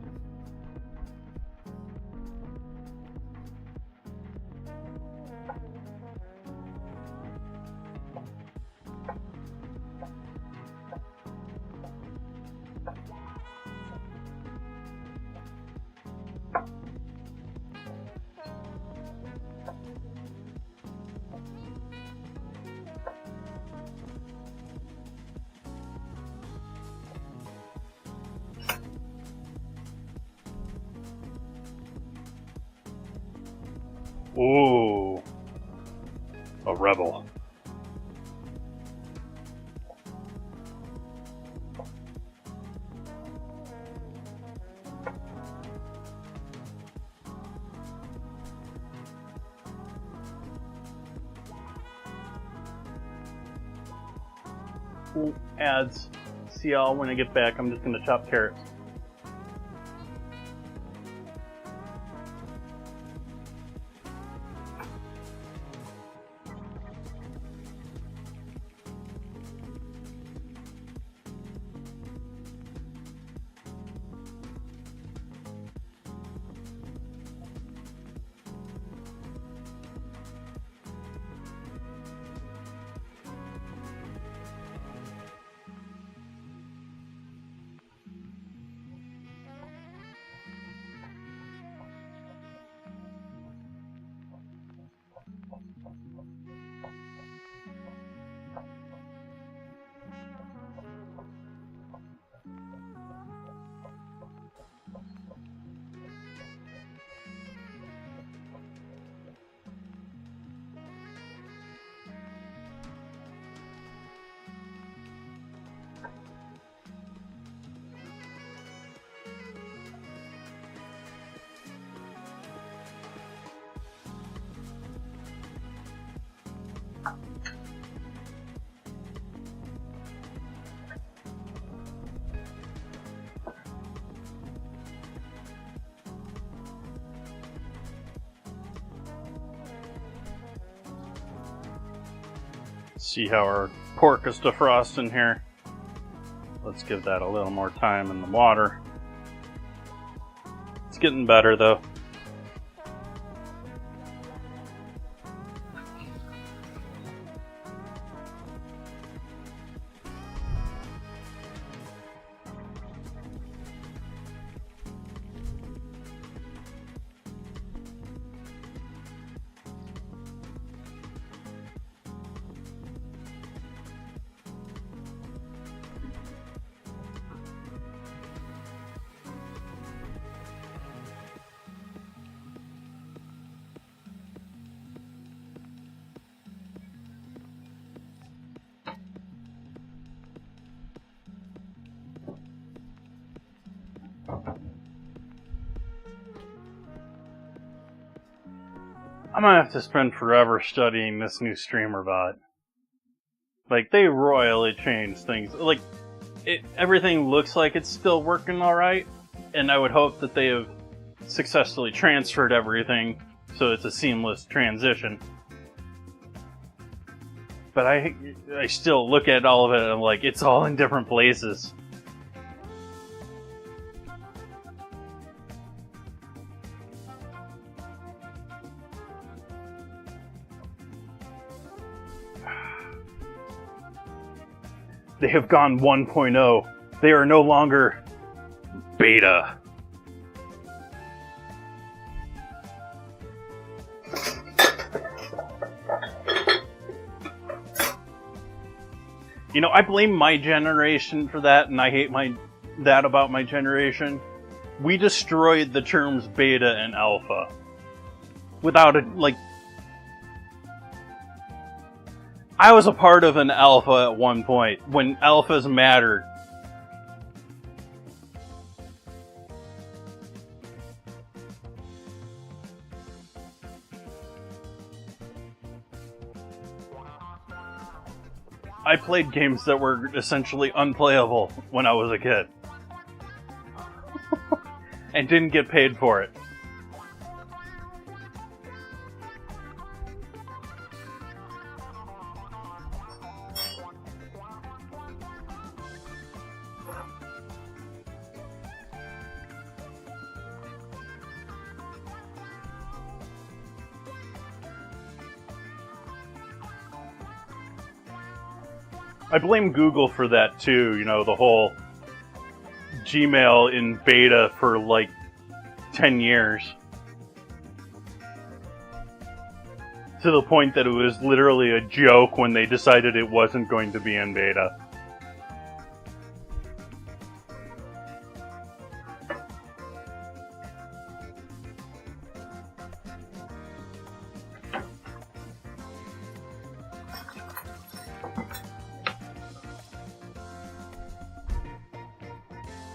Ooh. A rebel. Ooh, ads. See y'all when I get back. I'm just gonna chop carrots. See how our pork is defrosting here. Let's give that a little more time in the water. It's getting better though. I'm gonna have to spend forever studying this new streamer bot. Like, they royally changed things. Like, everything looks like it's still working alright, and I would hope that they have successfully transferred everything so it's a seamless transition. But I still look at all of it and I'm like, it's all in different places. They have gone 1.0. They are no longer beta. You know, I blame my generation for that, and I hate that about my generation. We destroyed the terms beta and alpha. Without it, like... I was a part of an alpha at one point, when alphas mattered. I played games that were essentially unplayable when I was a kid. And didn't get paid for it. I blame Google for that too, you know, the whole Gmail in beta for like 10 years. To the point that it was literally a joke when they decided it wasn't going to be in beta.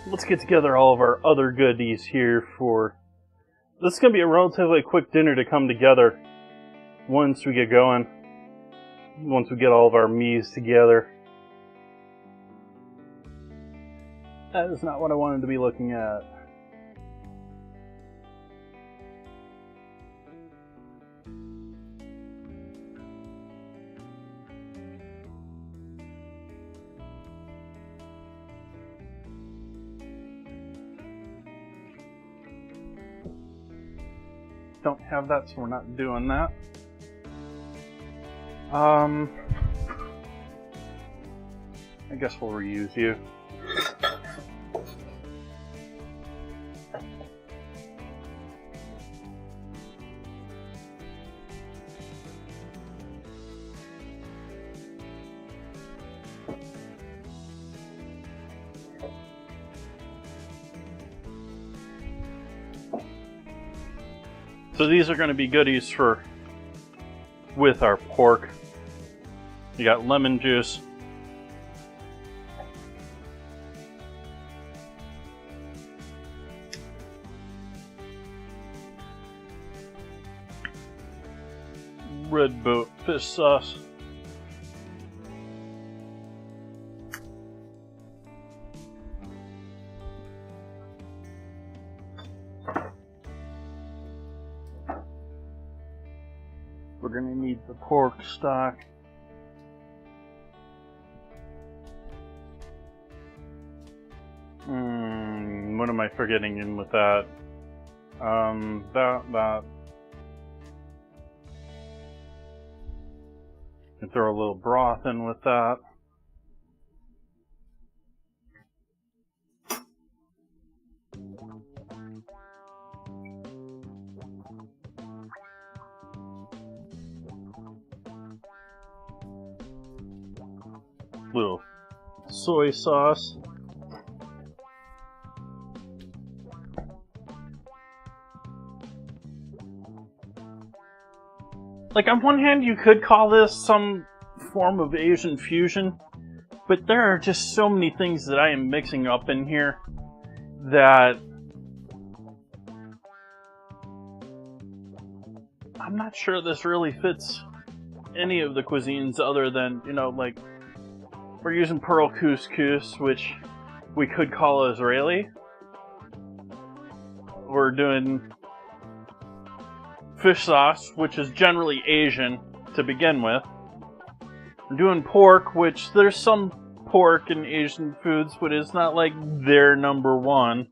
Let's get together all of our other goodies here for... This is going to be a relatively quick dinner to come together once we get going. Once we get all of our me's together. That is not what I wanted to be looking at. Don't have that, so we're not doing that. I guess we'll reuse you. So these are going to be goodies for with our pork. You got lemon juice. Red boat fish sauce. We're going to need the pork stock. What am I forgetting in with that? That. And throw a little broth in with that. Little soy sauce. Like, on one hand, you could call this some form of Asian fusion, but there are just so many things that I am mixing up in here that I'm not sure this really fits any of the cuisines other than, you know, like, we're using pearl couscous, which we could call Israeli. We're doing fish sauce, which is generally Asian to begin with. We're doing pork, which there's some pork in Asian foods, but it's not like their number one.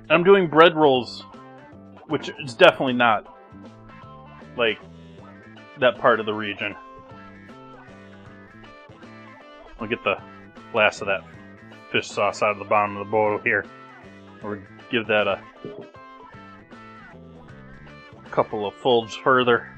I'm doing bread rolls, which is definitely not like that part of the region. I'll get the last of that fish sauce out of the bottom of the bowl here. Or give that a couple of folds further.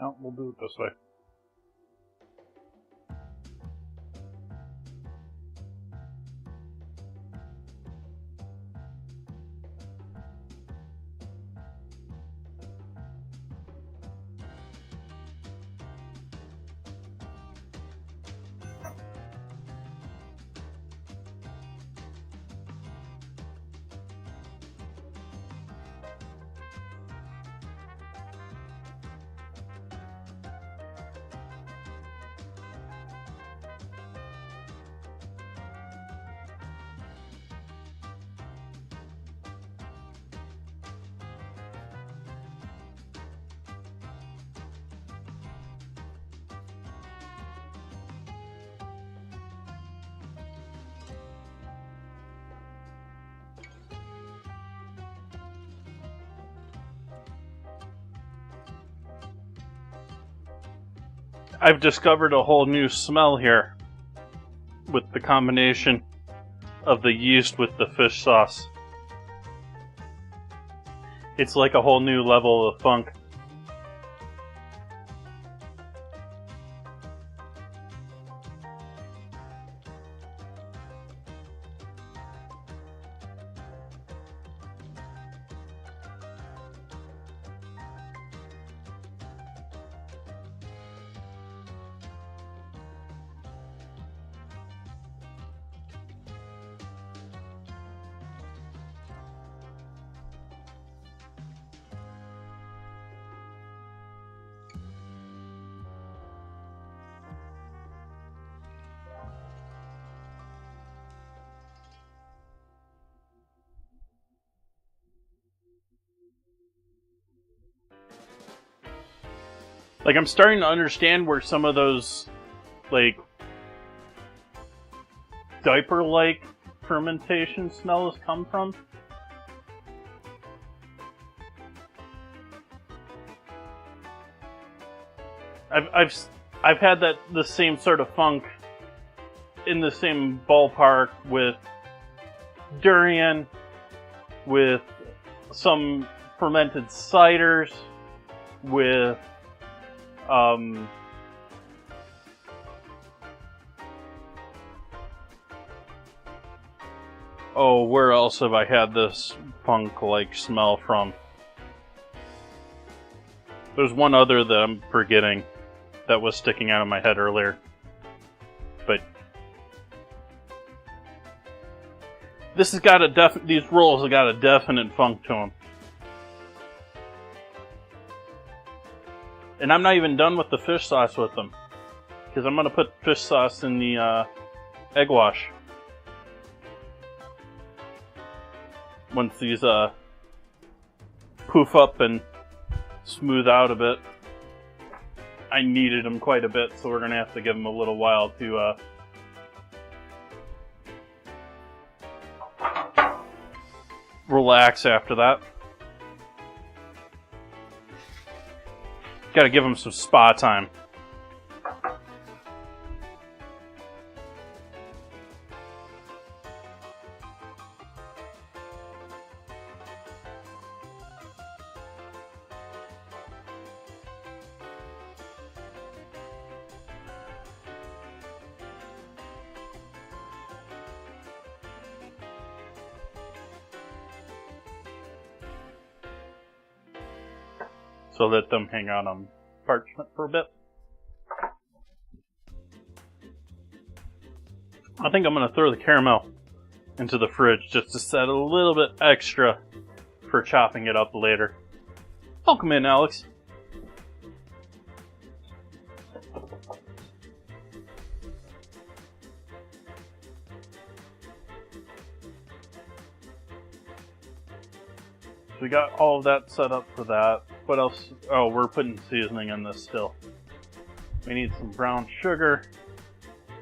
No, we'll do it this way. I've discovered a whole new smell here with the combination of the yeast with the fish sauce. It's like a whole new level of funk. Like, I'm starting to understand where some of those, like, diaper-like fermentation smells come from. I've had the same sort of funk in the same ballpark with durian, with some fermented ciders, with oh, where else have I had this funk-like smell from? There's one other that I'm forgetting that was sticking out of my head earlier. But this has got these rolls have got a definite funk to them. And I'm not even done with the fish sauce with them, because I'm going to put fish sauce in the egg wash once these poof up and smooth out a bit. I kneaded them quite a bit, so we're going to have to give them a little while to relax after that. Gotta give them some spa time. So let them hang out on parchment for a bit. I think I'm going to throw the caramel into the fridge just to set a little bit extra for chopping it up later. Welcome in, Alex. We got all of that set up for that. What else? Oh, we're putting seasoning in this still. We need some brown sugar.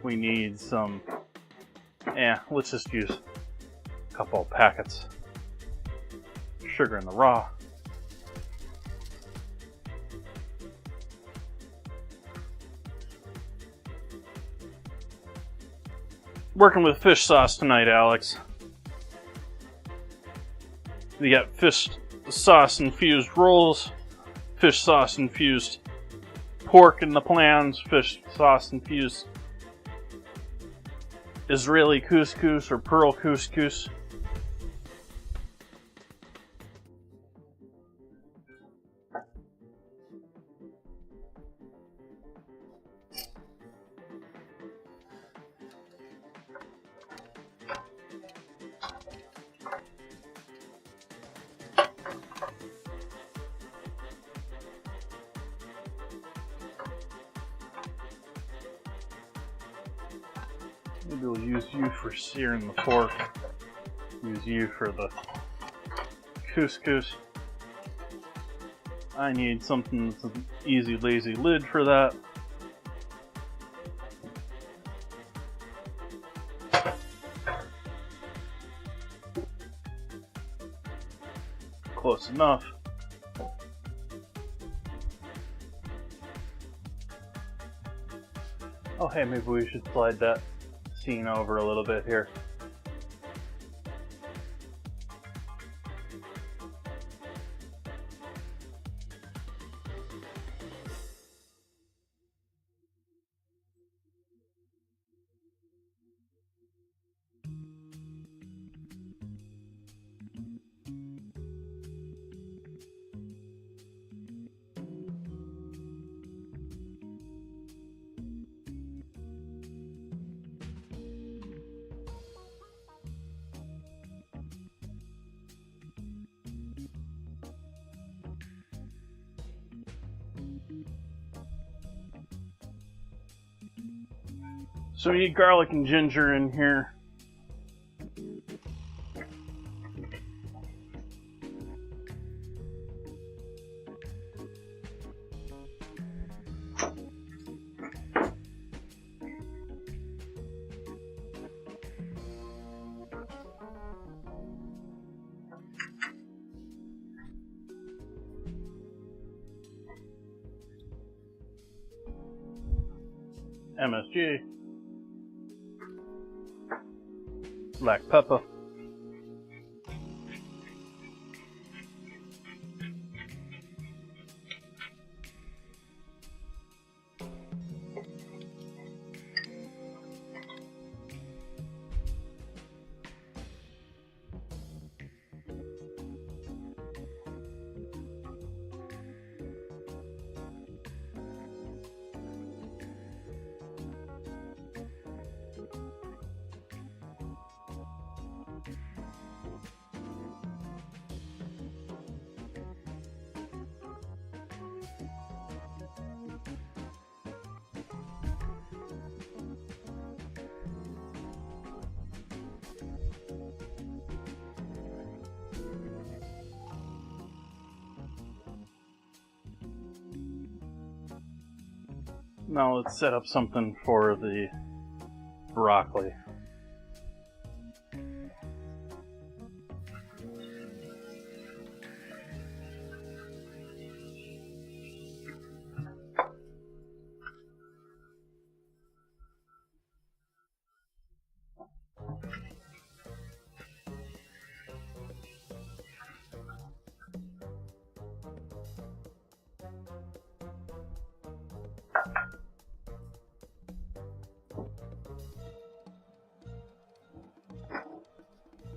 We need some... let's just use a couple of packets. Sugar in the raw. Working with fish sauce tonight, Alex. We got fish sauce infused rolls, fish sauce infused pork in the plans, fish sauce infused Israeli couscous or pearl couscous. Maybe we'll use you for searing the pork. Use you for the couscous. I need something that's an easy, lazy lid for that. Close enough. Oh hey, maybe we should slide that scene over a little bit here. So we need garlic and ginger in here. MSG. Black pepper. Now let's set up something for the broccoli.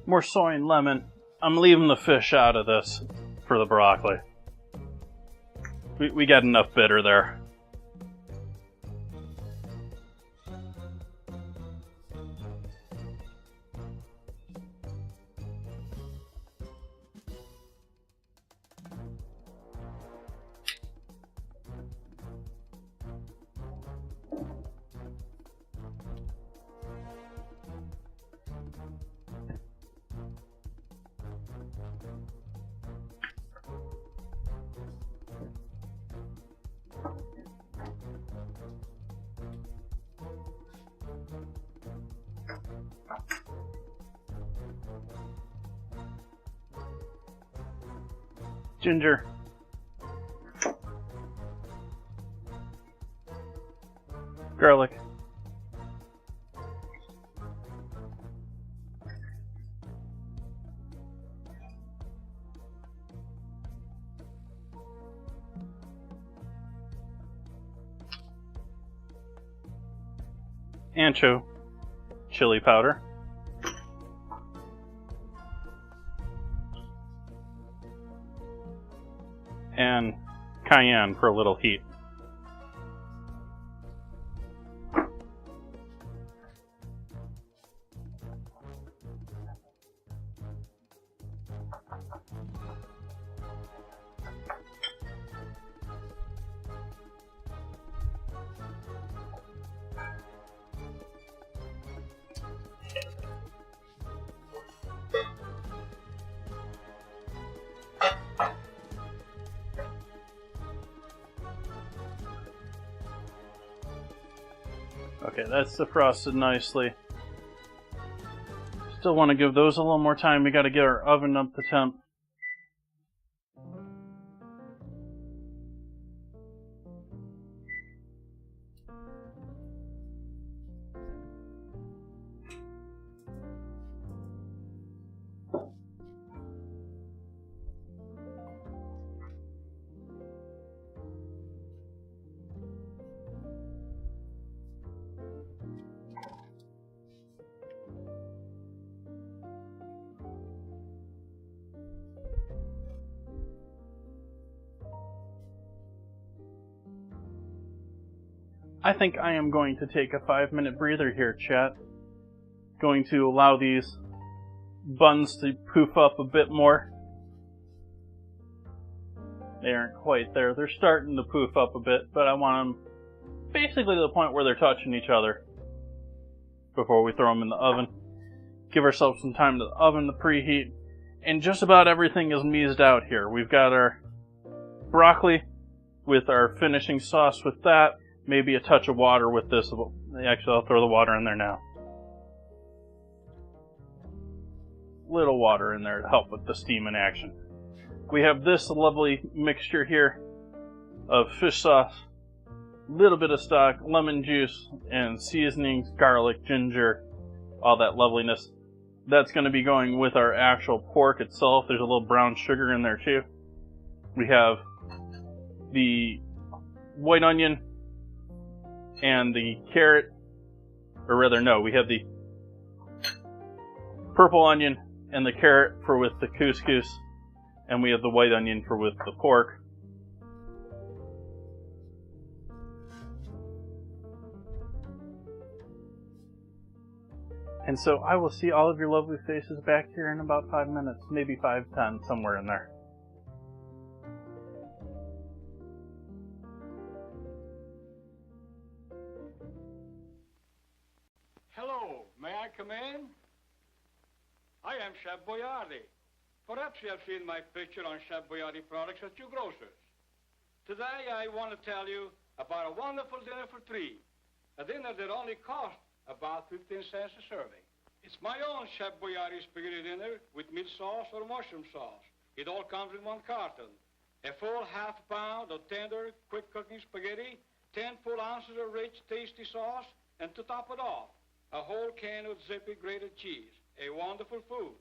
More soy and lemon. I'm leaving the fish out of this for the broccoli. We got enough bitter there. Ginger. Garlic. ancho chili powder, and cayenne for a little heat. Okay, that's defrosted nicely. Still want to give those a little more time. We got to get our oven up to temp. I think I am going to take a 5-minute breather here, chat. Going to allow these buns to poof up a bit more. They aren't quite there. They're starting to poof up a bit, but I want them basically to the point where they're touching each other before we throw them in the oven. Give ourselves some time to the oven to preheat. And just about everything is meased out here. We've got our broccoli with our finishing sauce with that. Maybe a touch of water with this. Actually, I'll throw the water in there now. Little water in there to help with the steam in action. We have this lovely mixture here of fish sauce, little bit of stock, lemon juice, and seasonings, garlic, ginger, all that loveliness. That's going to be going with our actual pork itself. There's a little brown sugar in there too. We have the white onion and the carrot, or rather no, we have the purple onion and the carrot for with the couscous, and we have the white onion for with the pork. And so I will see all of your lovely faces back here in about 5 minutes, maybe 5-10, somewhere in there. Hello, may I come in? I am Chef Boyardee. Perhaps you have seen my picture on Chef Boyardee products at your grocer's. Today I want to tell you about a wonderful dinner for three. A dinner that only costs about 15 cents a serving. It's my own Chef Boyardee spaghetti dinner with meat sauce or mushroom sauce. It all comes in one carton. A full half pound of tender, quick cooking spaghetti, 10 full ounces of rich, tasty sauce, and to top it off, a whole can of zippy grated cheese. A wonderful food.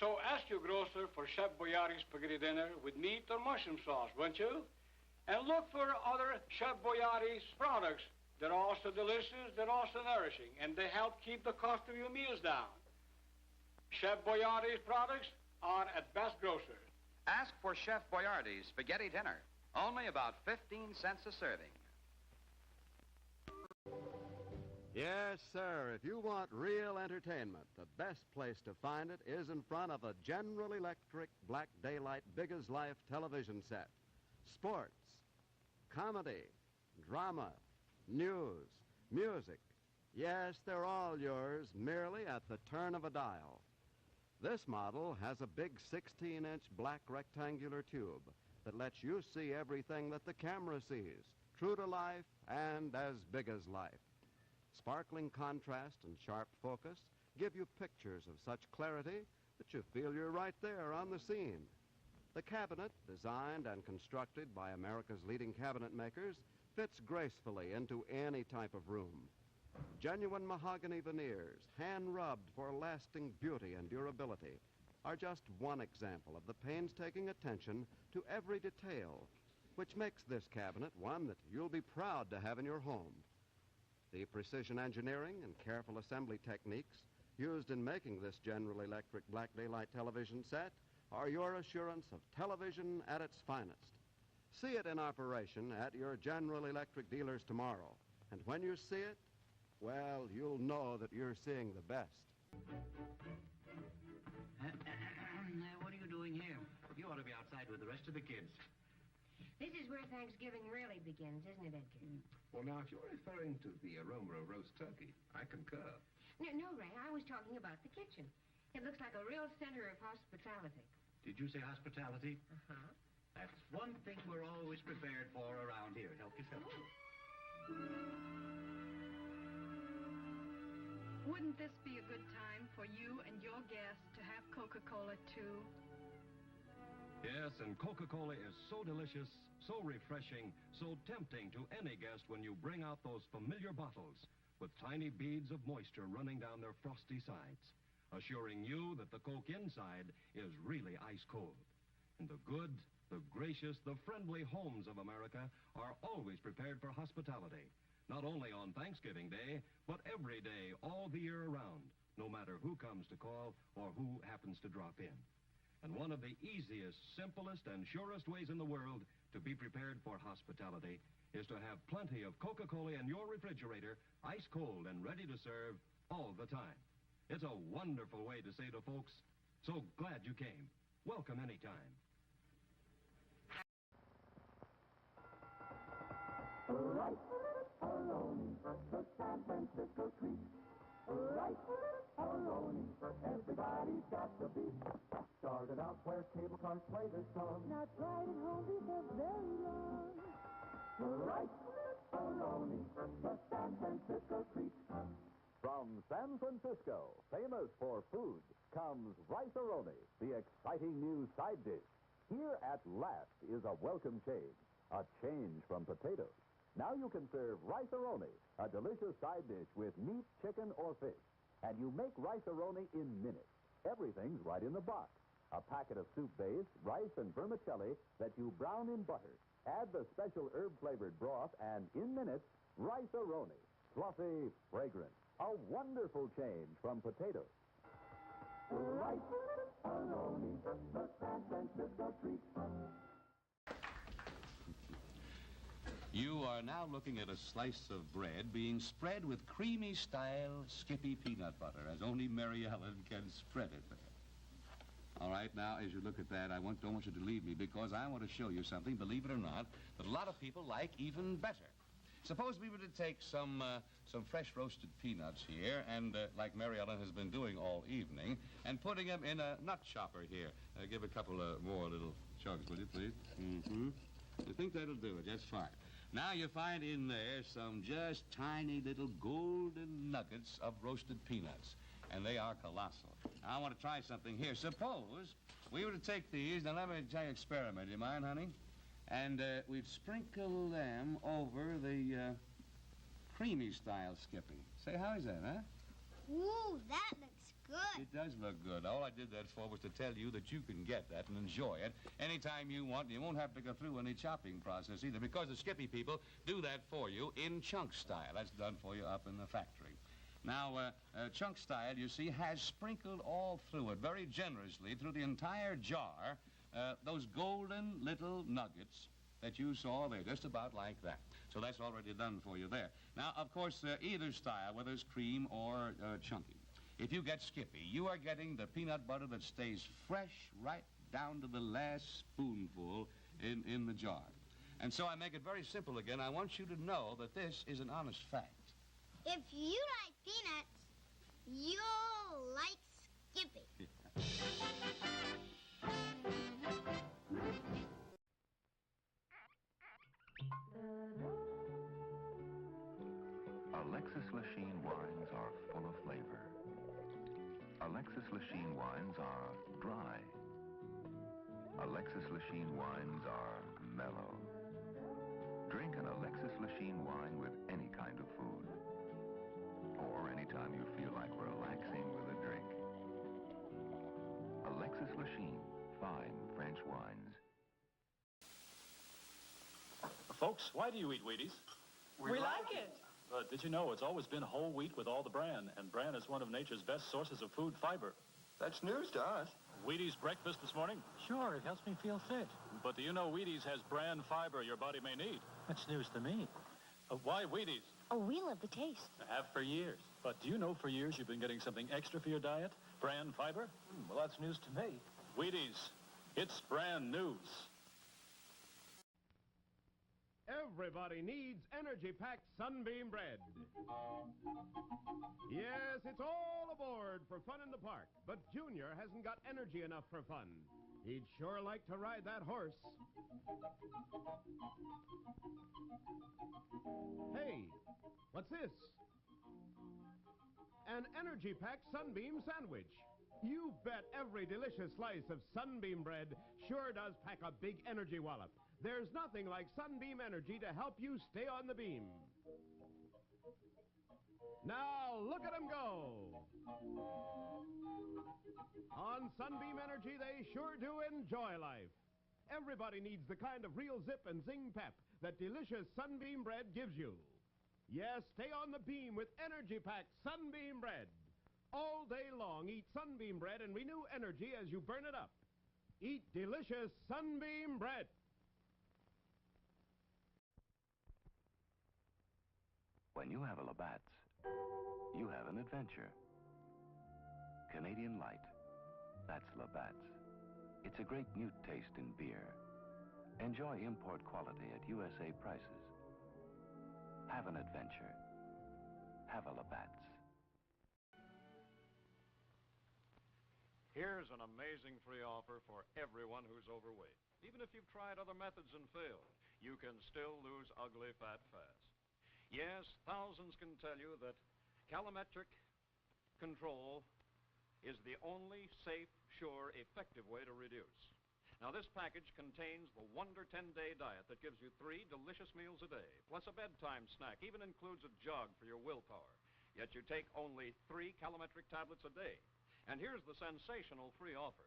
So ask your grocer for Chef Boyardee spaghetti dinner with meat or mushroom sauce, won't you? And look for other Chef Boyardee's products. They're also delicious, they're also nourishing, and they help keep the cost of your meals down. Chef Boyardee's products are at best grocers. Ask for Chef Boyardee's spaghetti dinner. Only about 15 cents a serving. Yes, sir. If you want real entertainment, the best place to find it is in front of a General Electric Black Daylight Big-as-Life television set. Sports, comedy, drama, news, music. Yes, they're all yours, merely at the turn of a dial. This model has a big 16-inch black rectangular tube that lets you see everything that the camera sees, true to life and as big as life. Sparkling contrast and sharp focus give you pictures of such clarity that you feel you're right there on the scene. The cabinet, designed and constructed by America's leading cabinet makers, fits gracefully into any type of room. Genuine mahogany veneers, hand-rubbed for lasting beauty and durability, are just one example of the painstaking attention to every detail, which makes this cabinet one that you'll be proud to have in your home. The precision engineering and careful assembly techniques used in making this General Electric black daylight television set are your assurance of television at its finest. See it in operation at your General Electric dealers tomorrow. And when you see it, well, you'll know that you're seeing the best. What are you doing here? You ought to be outside with the rest of the kids. This is where Thanksgiving really begins, isn't it, Edgar? Well, now, if you're referring to the aroma of roast turkey, I concur. No, Ray, I was talking about the kitchen. It looks like a real center of hospitality. Did you say hospitality? Uh-huh. That's one thing we're always prepared for around here. Help yourself. Wouldn't this be a good time for you and your guests to have Coca-Cola, too? Yes, and Coca-Cola is so delicious, so refreshing, so tempting to any guest when you bring out those familiar bottles with tiny beads of moisture running down their frosty sides, assuring you that the Coke inside is really ice cold. And the good, the gracious, the friendly homes of America are always prepared for hospitality, not only on Thanksgiving Day, but every day, all the year around, no matter who comes to call or who happens to drop in. And one of the easiest, simplest, and surest ways in the world to be prepared for hospitality is to have plenty of Coca-Cola in your refrigerator, ice cold and ready to serve all the time. It's a wonderful way to say to folks, so glad you came. Welcome anytime. Right alone, the San Francisco treat. Right alone, everybody's got the beat. Started out where cable cars play this song. Not right at home because very long. Right alone, the San Francisco treat. From San Francisco, famous for food, comes Rice-A-Roni, the exciting new side dish. Here at last is a welcome change, a change from potatoes. Now you can serve Rice-A-Roni, a delicious side dish with meat, chicken, or fish. And you make Rice-A-Roni in minutes. Everything's right in the box. A packet of soup base, rice, and vermicelli that you brown in butter. Add the special herb-flavored broth, and in minutes, Rice-A-Roni. Fluffy, fragrant. A wonderful change from potatoes. Rice-A-Roni, the San Francisco treat. You are now looking at a slice of bread being spread with creamy-style Skippy peanut butter, as only Mary Ellen can spread it. All right, now, as you look at that, don't want you to leave me, because I want to show you something, believe it or not, that a lot of people like even better. Suppose we were to take some fresh roasted peanuts here, and like Mary Ellen has been doing all evening, and putting them in a nut chopper here. Give a couple more little chugs, will you, please? Mm-hmm. I think that'll do it just fine. Now you find in there some just tiny little golden nuggets of roasted peanuts, and they are colossal. Now, I want to try something here. Suppose we were to take these, now let me try an experiment, do you mind, honey? And we'd sprinkle them over the creamy-style Skippy. Say, how is that, huh? Ooh, that looks good. It does look good. All I did that for was to tell you that you can get that and enjoy it anytime you want. You won't have to go through any chopping process either, because the Skippy people do that for you in chunk style. That's done for you up in the factory. Now, chunk style, you see, has sprinkled all through it very generously through the entire jar those golden little nuggets that you saw there, just about like that. So that's already done for you there. Now, of course, either style, whether it's cream or chunky, if you get Skippy, you are getting the peanut butter that stays fresh right down to the last spoonful in the jar. And so I make it very simple again. I want you to know that this is an honest fact. If you like peanuts, you'll like Skippy. Alexis Lachine wines are full of flavor. Alexis Lachine wines are dry. Alexis Lachine wines are mellow. Drink an Alexis Lachine wine with any kind of food, or anytime you feel like relaxing with a drink. Alexis Lachine, fine French wines. Folks, why do you eat Wheaties? We like it. But did you know it's always been whole wheat with all the bran, and bran is one of nature's best sources of food fiber. That's news to us. Wheaties breakfast this morning? Sure, it helps me feel fit. But do you know Wheaties has bran fiber your body may need? That's news to me. Why Wheaties? Oh, we love the taste. Have for years. But do you know for years you've been getting something extra for your diet? Bran fiber? Well, that's news to me. Wheaties. It's brand news. Everybody needs energy-packed Sunbeam bread. Yes, it's all aboard for fun in the park, but Junior hasn't got energy enough for fun. He'd sure like to ride that horse. Hey, what's this? An energy-packed Sunbeam sandwich. You bet every delicious slice of Sunbeam bread sure does pack a big energy wallop. There's nothing like Sunbeam Energy to help you stay on the beam. Now, look at them go. On Sunbeam Energy, they sure do enjoy life. Everybody needs the kind of real zip and zing pep that delicious Sunbeam bread gives you. Yes, stay on the beam with energy-packed Sunbeam bread. All day long, eat Sunbeam bread and renew energy as you burn it up. Eat delicious Sunbeam bread. When you have a Labatt's, you have an adventure. Canadian Light, that's Labatt's. It's a great new taste in beer. Enjoy import quality at USA prices. Have an adventure. Have a Labatt's. Here's an amazing free offer for everyone who's overweight. Even if you've tried other methods and failed, you can still lose ugly fat fast. Yes, thousands can tell you that calometric control is the only safe, sure, effective way to reduce. Now, this package contains the Wonder 10-Day Diet that gives you 3 delicious meals a day, plus a bedtime snack, even includes a jog for your willpower. Yet you take only 3 calometric tablets a day. And here's the sensational free offer.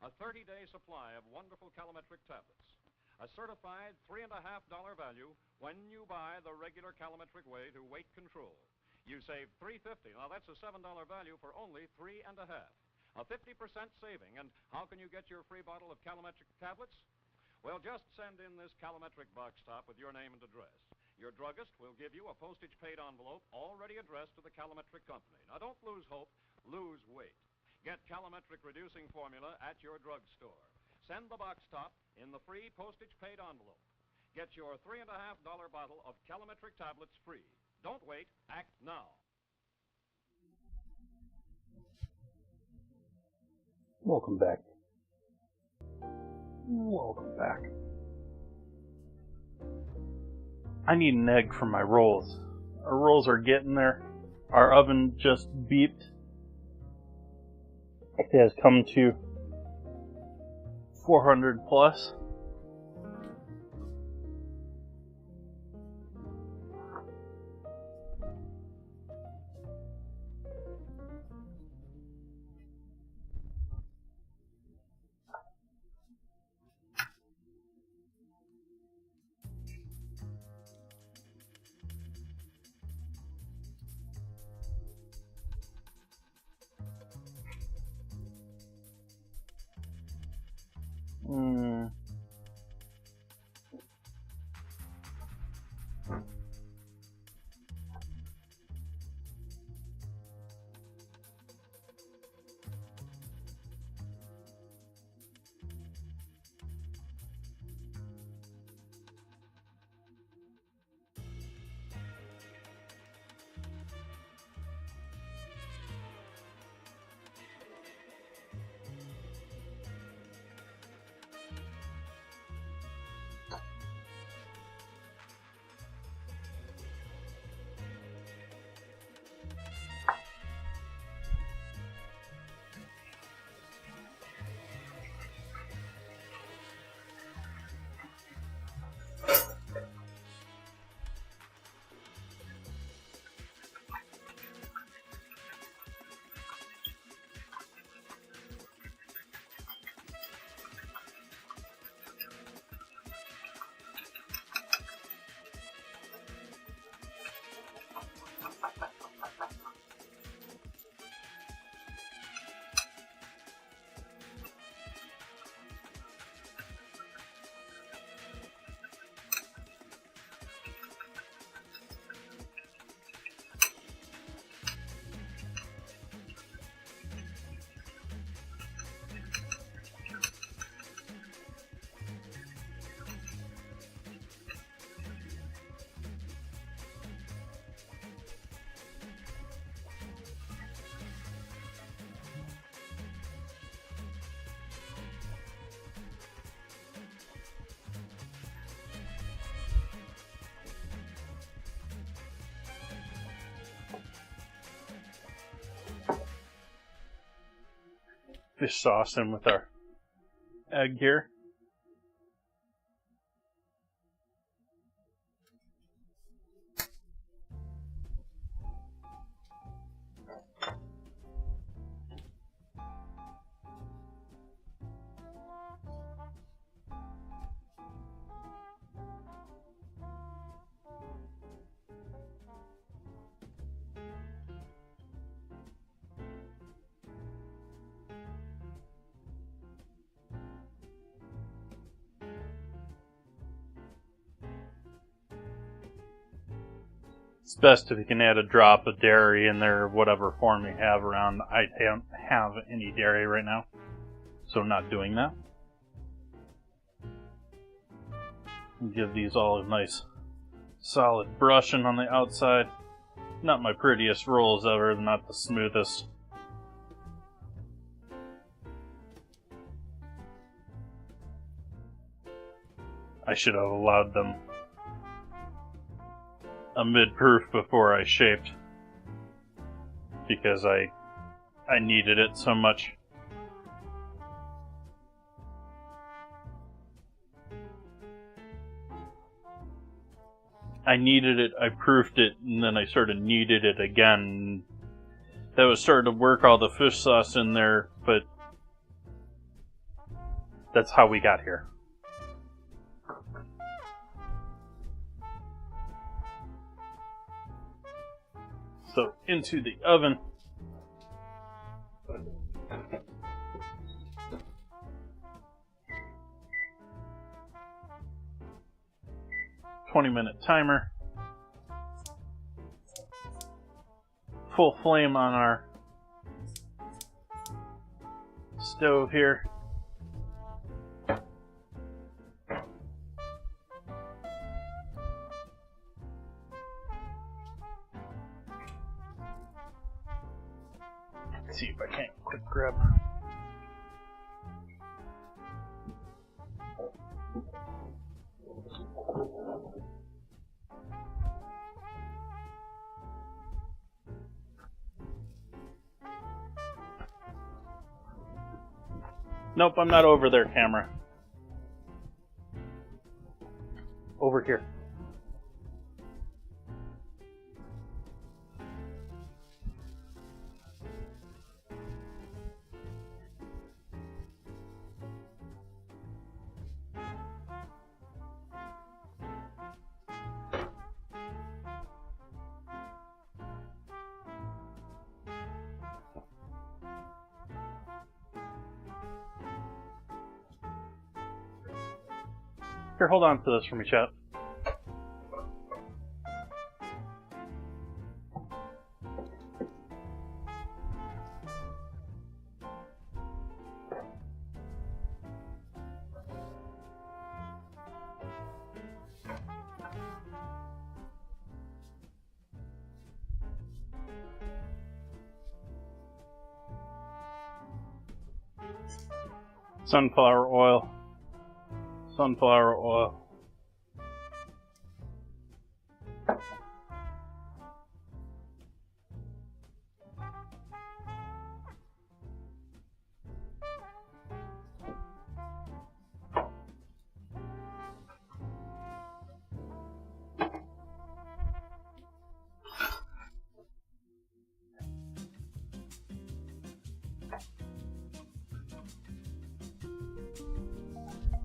A 30-day supply of wonderful calometric tablets. A certified $3.50 value when you buy the regular calometric way to weight control. You save $3.50. Now, that's a $7 value for only $3.50. A 50% saving. And how can you get your free bottle of calometric tablets? Well, just send in this calometric box top with your name and address. Your druggist will give you a postage-paid envelope already addressed to the calometric company. Now, don't lose hope. Lose weight. Get calometric reducing formula at your drugstore. Send the box top in the free postage-paid envelope. Get your $3.50 bottle of calometric tablets free. Don't wait. Act now. Welcome back. Welcome back. I need an egg for my rolls. Our rolls are getting there. Our oven just beeped. It has come to 400 plus. fish sauce in with our egg here. It's best if you can add a drop of dairy in there, whatever form you have around. I don't have any dairy right now, so I'm not doing that. Give these all a nice solid brushing on the outside. Not my prettiest rolls ever, not the smoothest. I should have allowed them a mid-proof before I shaped, because I needed it so much. I needed it, I proofed it, and then I sort of needed it again. That was starting to work all the fish sauce in there, but that's how we got here. So, into the oven. "20-minute timer. Full flame on our stove here. Let's see if I can't quick grab. Nope, I'm not over there, camera. Over here. Here, hold on to this for me, chat. Sunflower oil. Sunflower oil.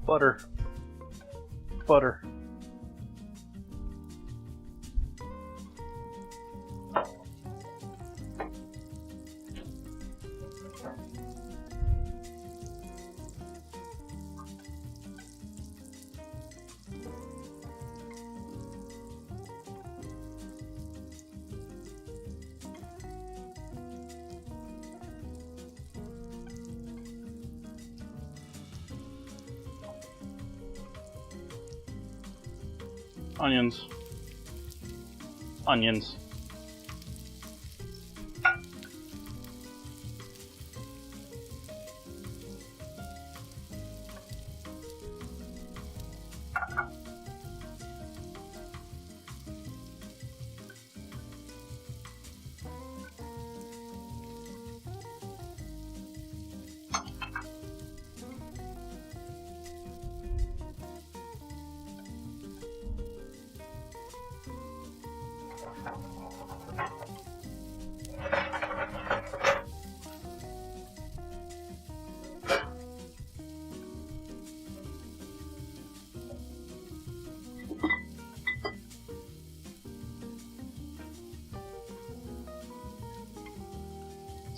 Butter. Butter. Onions. Onions.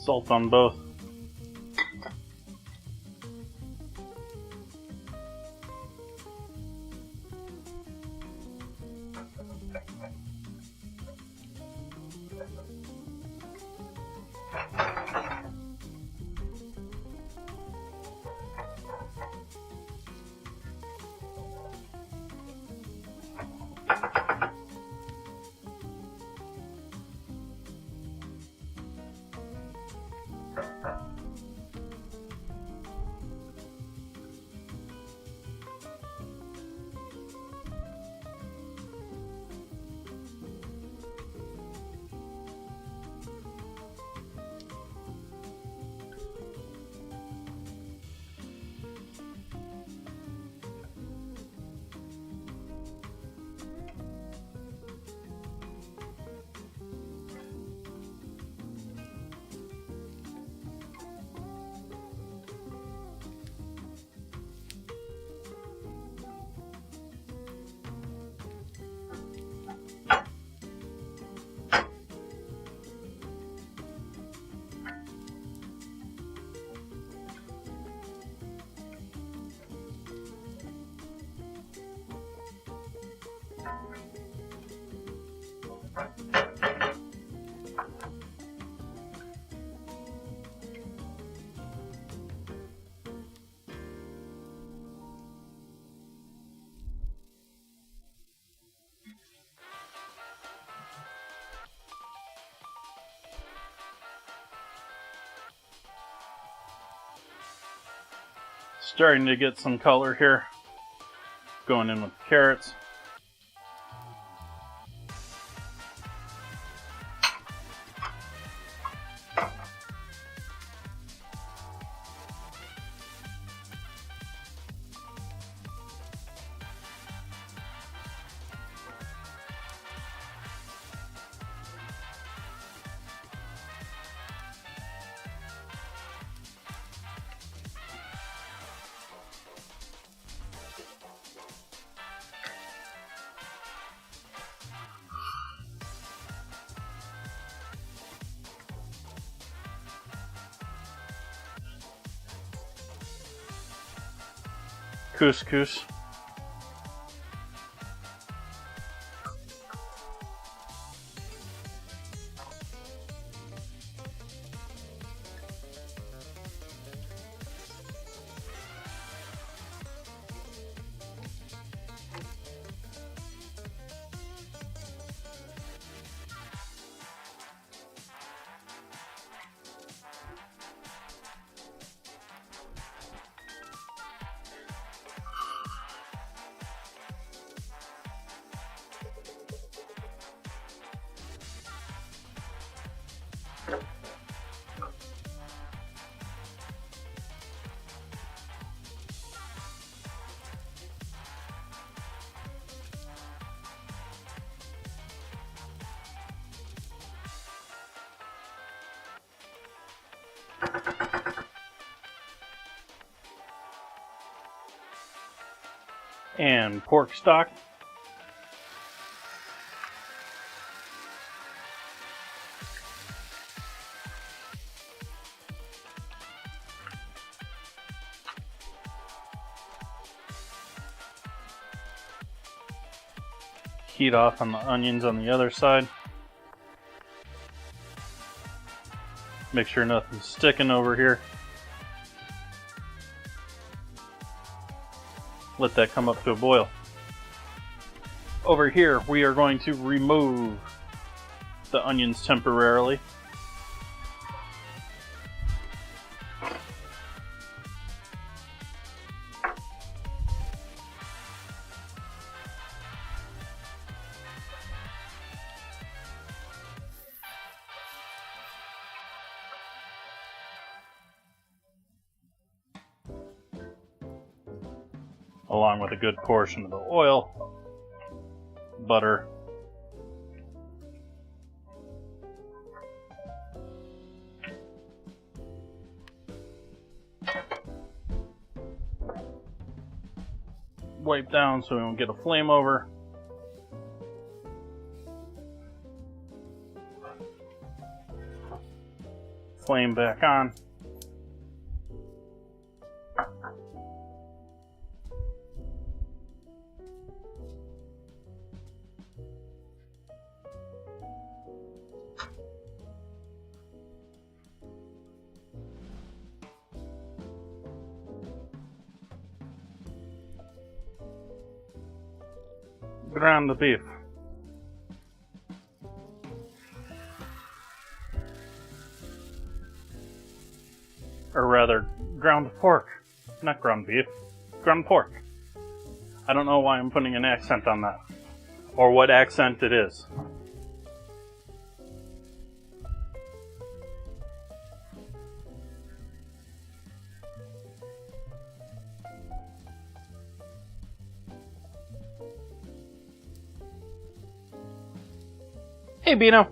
Salt on both. Starting to get some color here. Going in with the carrots. Couscous. And pork stock. Heat off on the onions on the other side. Make sure nothing's sticking over here. Let that come up to a boil. Over here, we are going to remove the onions temporarily. Along with a good portion of the oil, butter, wipe down so we don't get a flame over. flame back on. Ground the beef. Or rather, ground pork. Not ground beef. Ground pork. I don't know why I'm putting an accent on that. Or what accent it is. Hey, Bino.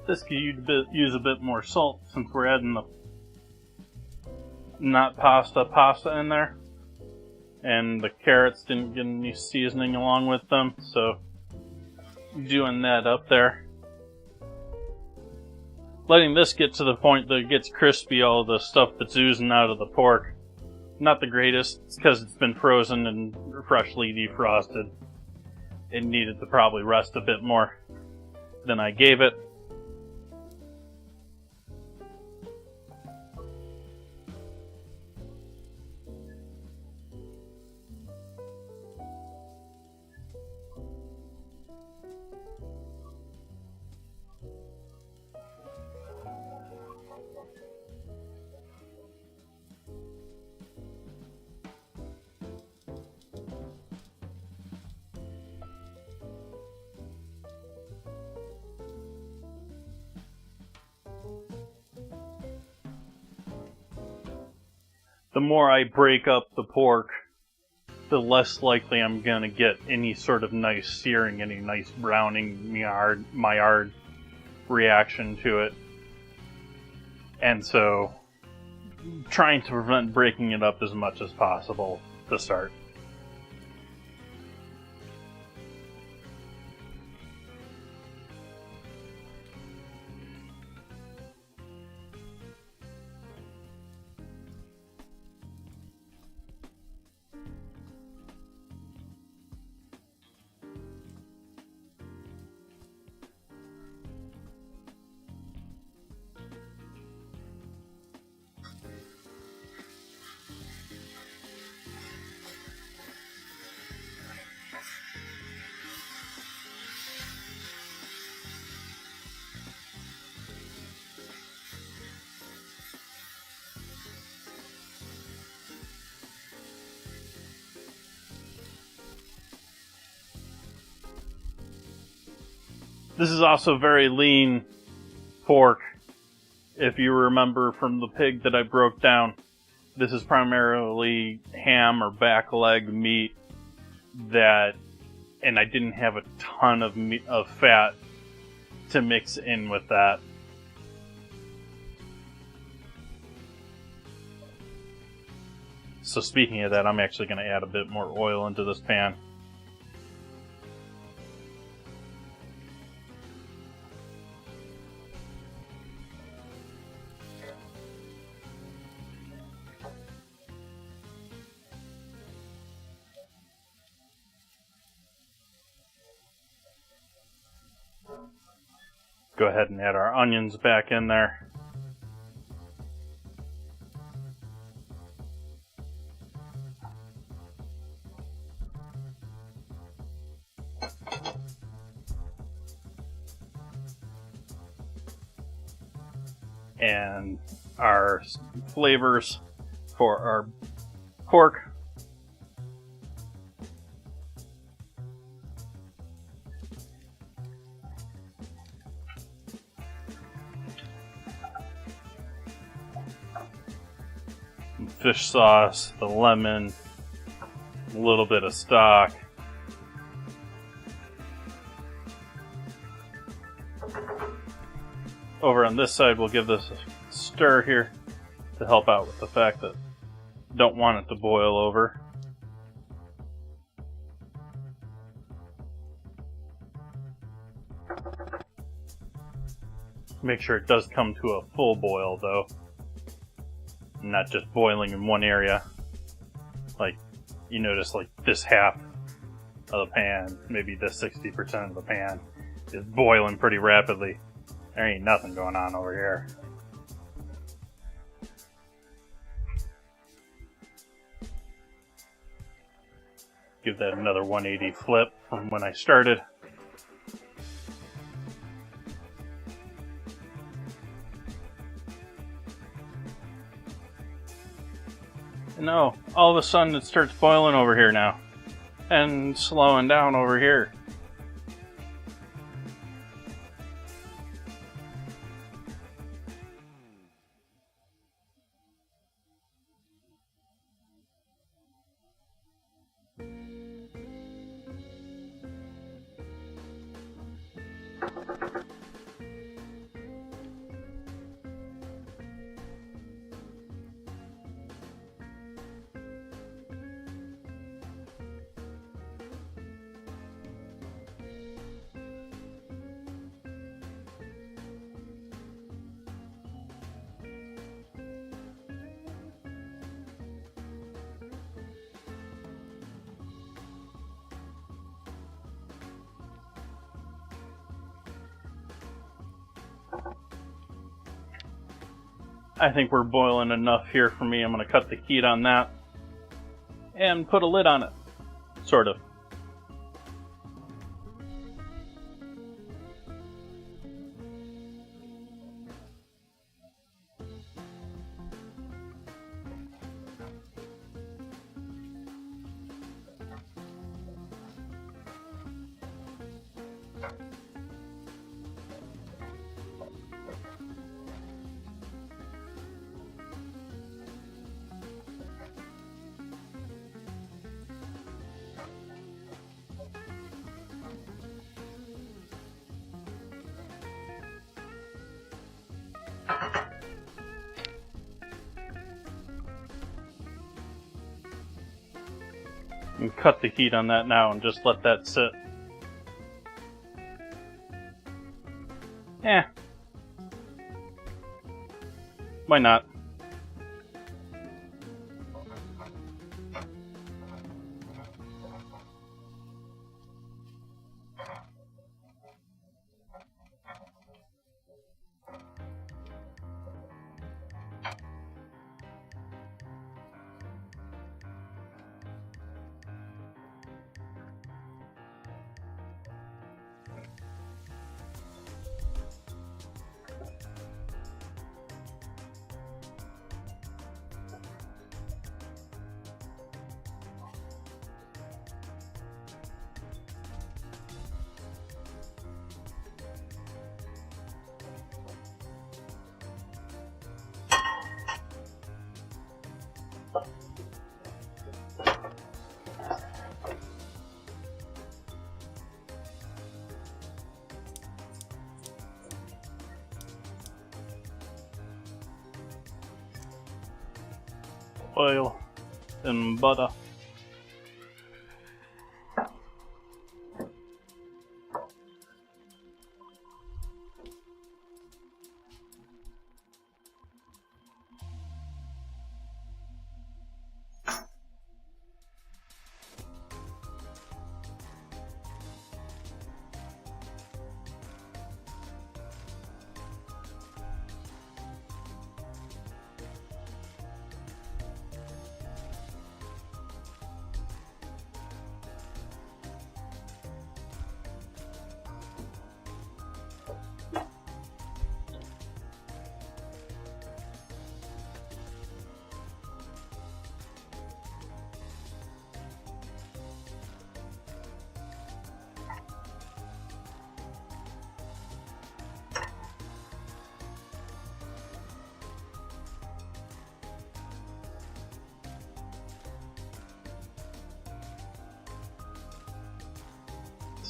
This could use a bit more salt since we're adding the not pasta in there. And the carrots didn't get any seasoning along with them, so doing that up there. Letting this get to the point that it gets crispy, all the stuff that's oozing out of the pork. Not the greatest, it's because it's been frozen and freshly defrosted. It needed to probably rest a bit more than I gave it. The more I break up the pork, the less likely I'm going to get any sort of nice searing, any nice browning Maillard reaction to it. And so, trying to prevent breaking it up as much as possible to start. This is also very lean pork. If you remember from the pig that I broke down, this is primarily ham or back leg meat and I didn't have a ton of fat to mix in with that. So speaking of that, I'm actually going to add a bit more oil into this pan. Go ahead and add our onions back in there. And our flavors for our pork. Fish sauce, the lemon, a little bit of stock. Over on this side, we'll give this a stir here to help out with the fact that I don't want it to boil over. Make sure it does come to a full boil though, not just boiling in one area. Like you notice, like this half of the pan, maybe this 60% of the pan is boiling pretty rapidly. There ain't nothing going on over here. Give that another 180 flip from when I started. And no, all of a sudden it starts boiling over here now. And slowing down over here. I think we're boiling enough here for me. I'm going to cut the heat on that and put a lid on it, sort of. And cut the heat on that now and just let that sit. Why not? Oil and butter.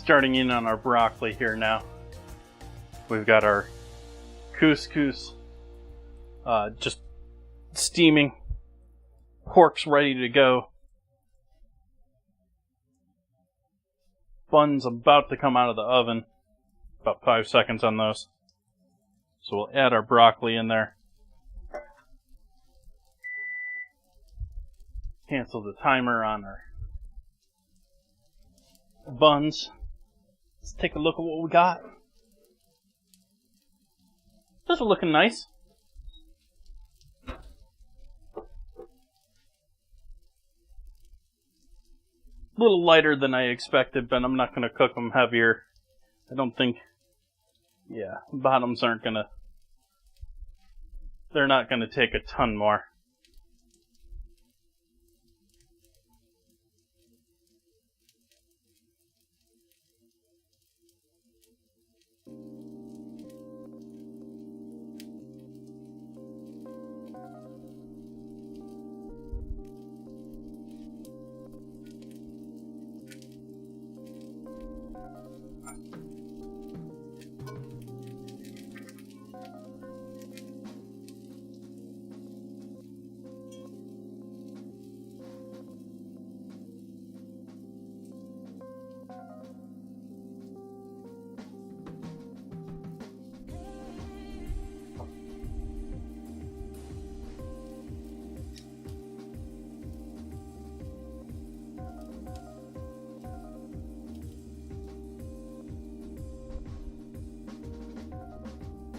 starting in on our broccoli here now. We've got our couscous just steaming. Pork's ready to go. Bun's about to come out of the oven. About 5 seconds on those. So we'll add our broccoli in there. Cancel the timer on our buns. Let's take a look at what we got. Those are looking nice. A little lighter than I expected, but I'm not going to cook them heavier. I don't think... Yeah, bottoms aren't going to... They're not going to take a ton more.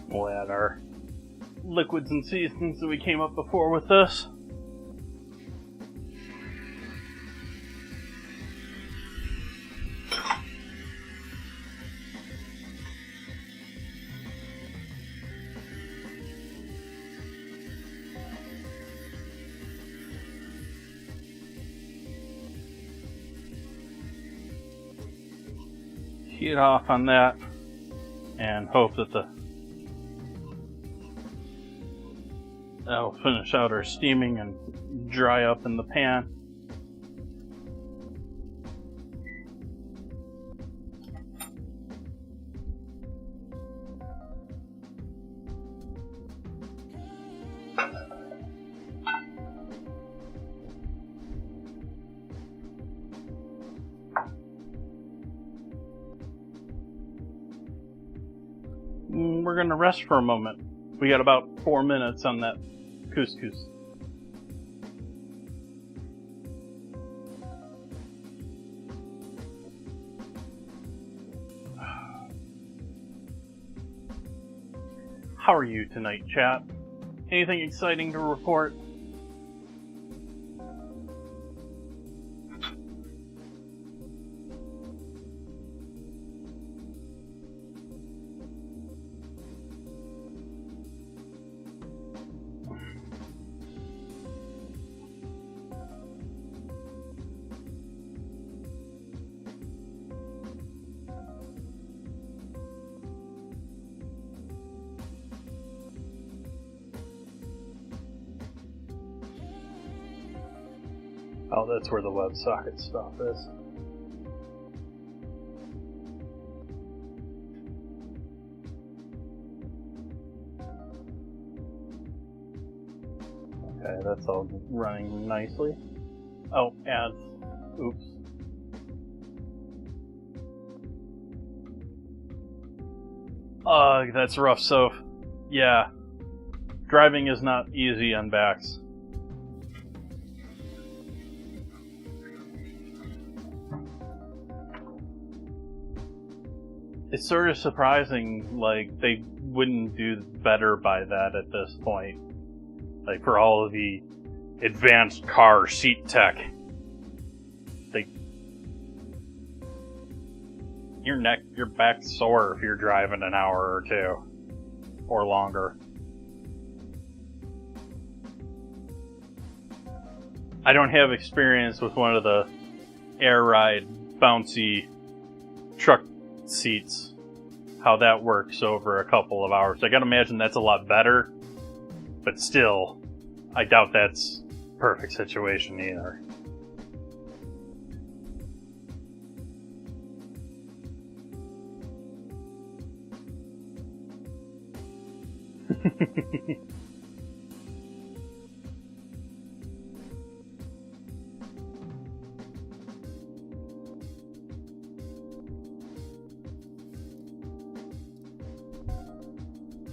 We'll add our liquids and seasonings that we came up before with this. Heat off on that and hope that that'll finish out our steaming and dry up in the pan. We're going to rest for a moment. We got about 4 minutes on that couscous. How are you tonight, chat? Anything exciting to report? Oh, that's where the WebSocket stuff is. Okay, that's all running nicely. Oh, ads. Oops. Ugh, that's rough, Soph. Yeah. Driving is not easy on backs. It's sort of surprising, like, they wouldn't do better by that at this point. Like, for all of the advanced car seat tech. Your back's sore if you're driving an hour or two. Or longer. I don't have experience with one of the air ride, bouncy truck seats, how that works over a couple of hours. I gotta imagine that's a lot better, but still, I doubt that's a perfect situation either. So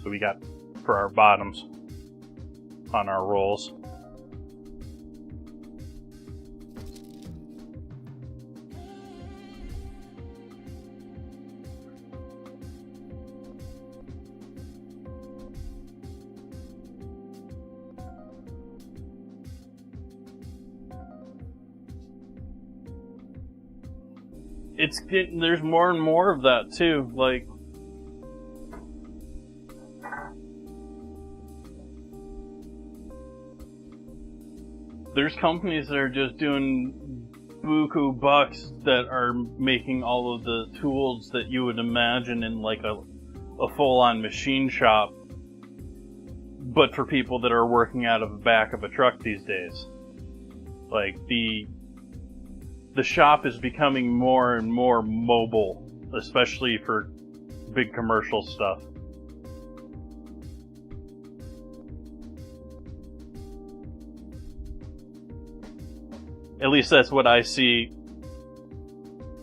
we got for our bottoms on our rolls. There's more and more of that too. Like, there's companies that are just doing buku bucks that are making all of the tools that you would imagine in like a full-on machine shop, but for people that are working out of the back of a truck these days. Like, the shop is becoming more and more mobile, especially for big commercial stuff. At least that's what I see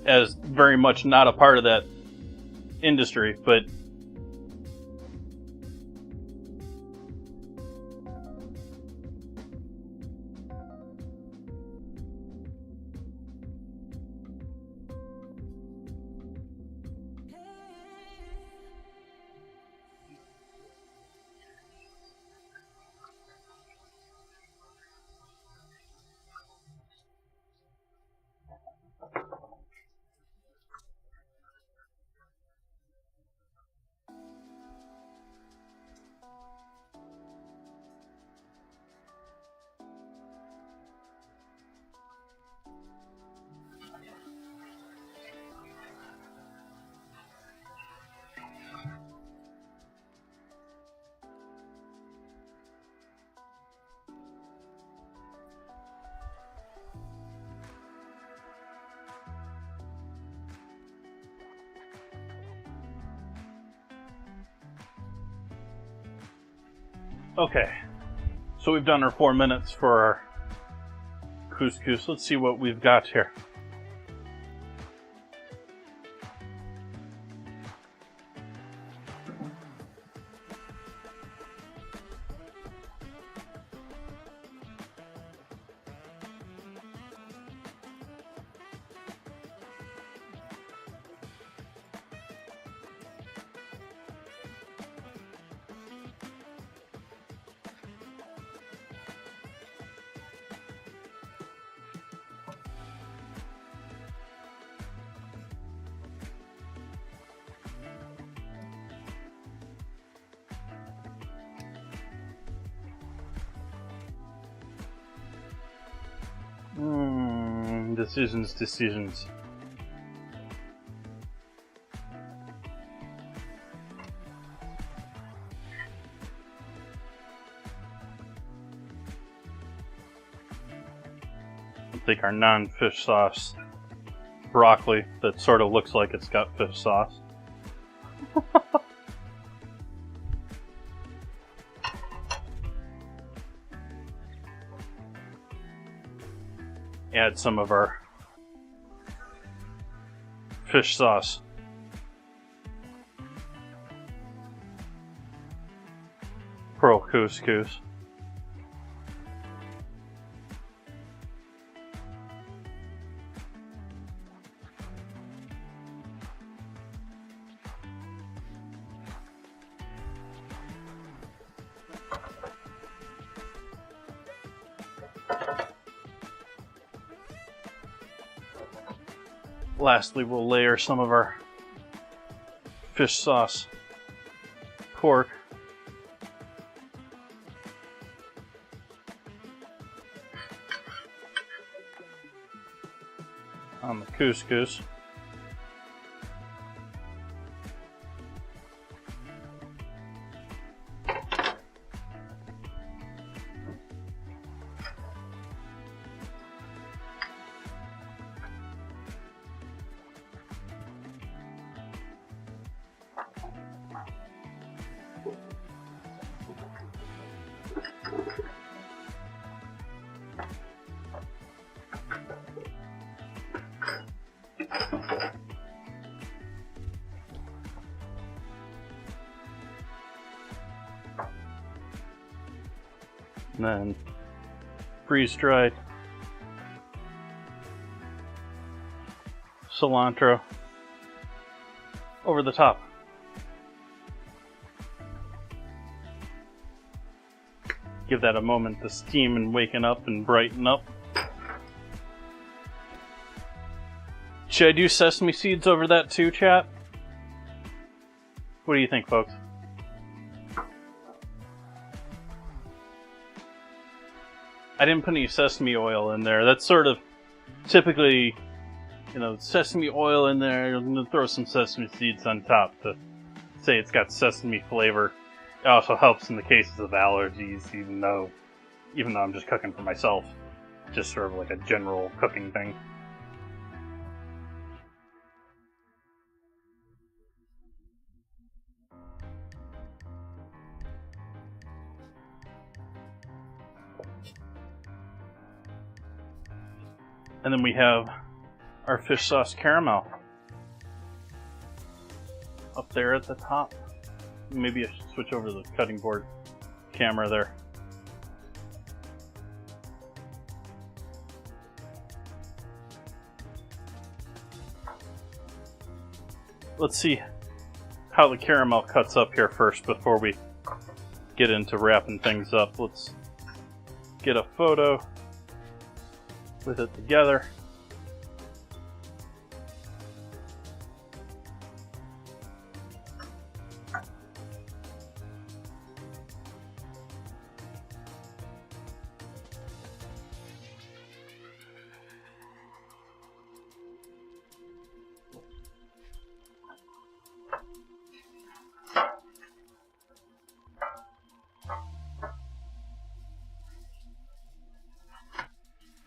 as very much not a part of that industry, but okay, so we've done our 4 minutes for our couscous. Let's see what we've got here. Decisions. I'll take our non-fish sauce broccoli that sort of looks like it's got fish sauce. Add some of our fish sauce. Pearl couscous. Lastly, we'll layer some of our fish sauce pork on the couscous. And then freeze-dried cilantro over the top. Give that a moment to steam and waken up and brighten up. Should I do sesame seeds over that too, chat? What do you think, folks? I didn't put any sesame oil in there. That's sort of typically, sesame oil in there. I'm going to throw some sesame seeds on top to say it's got sesame flavor. It also helps in the cases of allergies, even though I'm just cooking for myself. Just sort of like a general cooking thing. And then we have our fish sauce caramel up there at the top. Maybe I should switch over to the cutting board camera there. Let's see how the caramel cuts up here first before we get into wrapping things up. Let's get a photo with it together.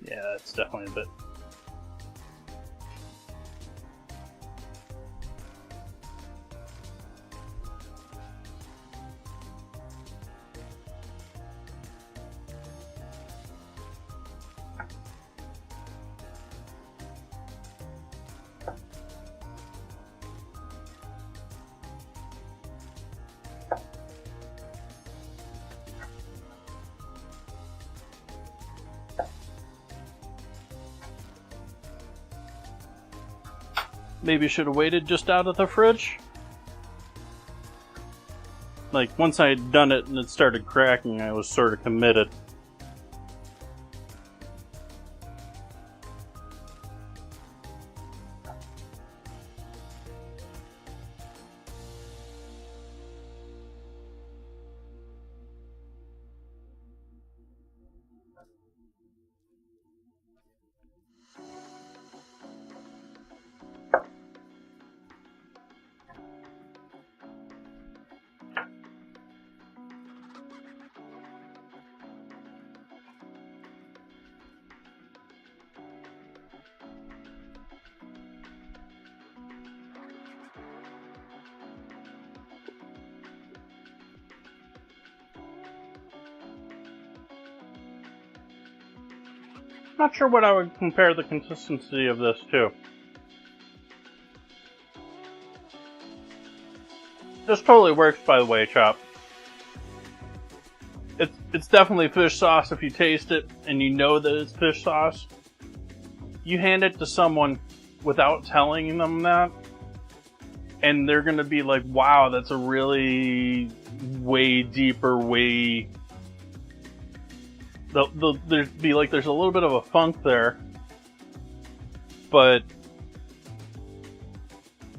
Yeah, it's definitely a bit. Maybe should have waited just out of the fridge. Like, once I had done it and it started cracking, I was sort of committed. Not sure what I would compare the consistency of this to. This totally works, by the way, Chop. It's definitely fish sauce if you taste it and you know that it's fish sauce. You hand it to someone without telling them that, and they're gonna be like, wow, that's a really way deeper, way... There'd be like, there's a little bit of a funk there, but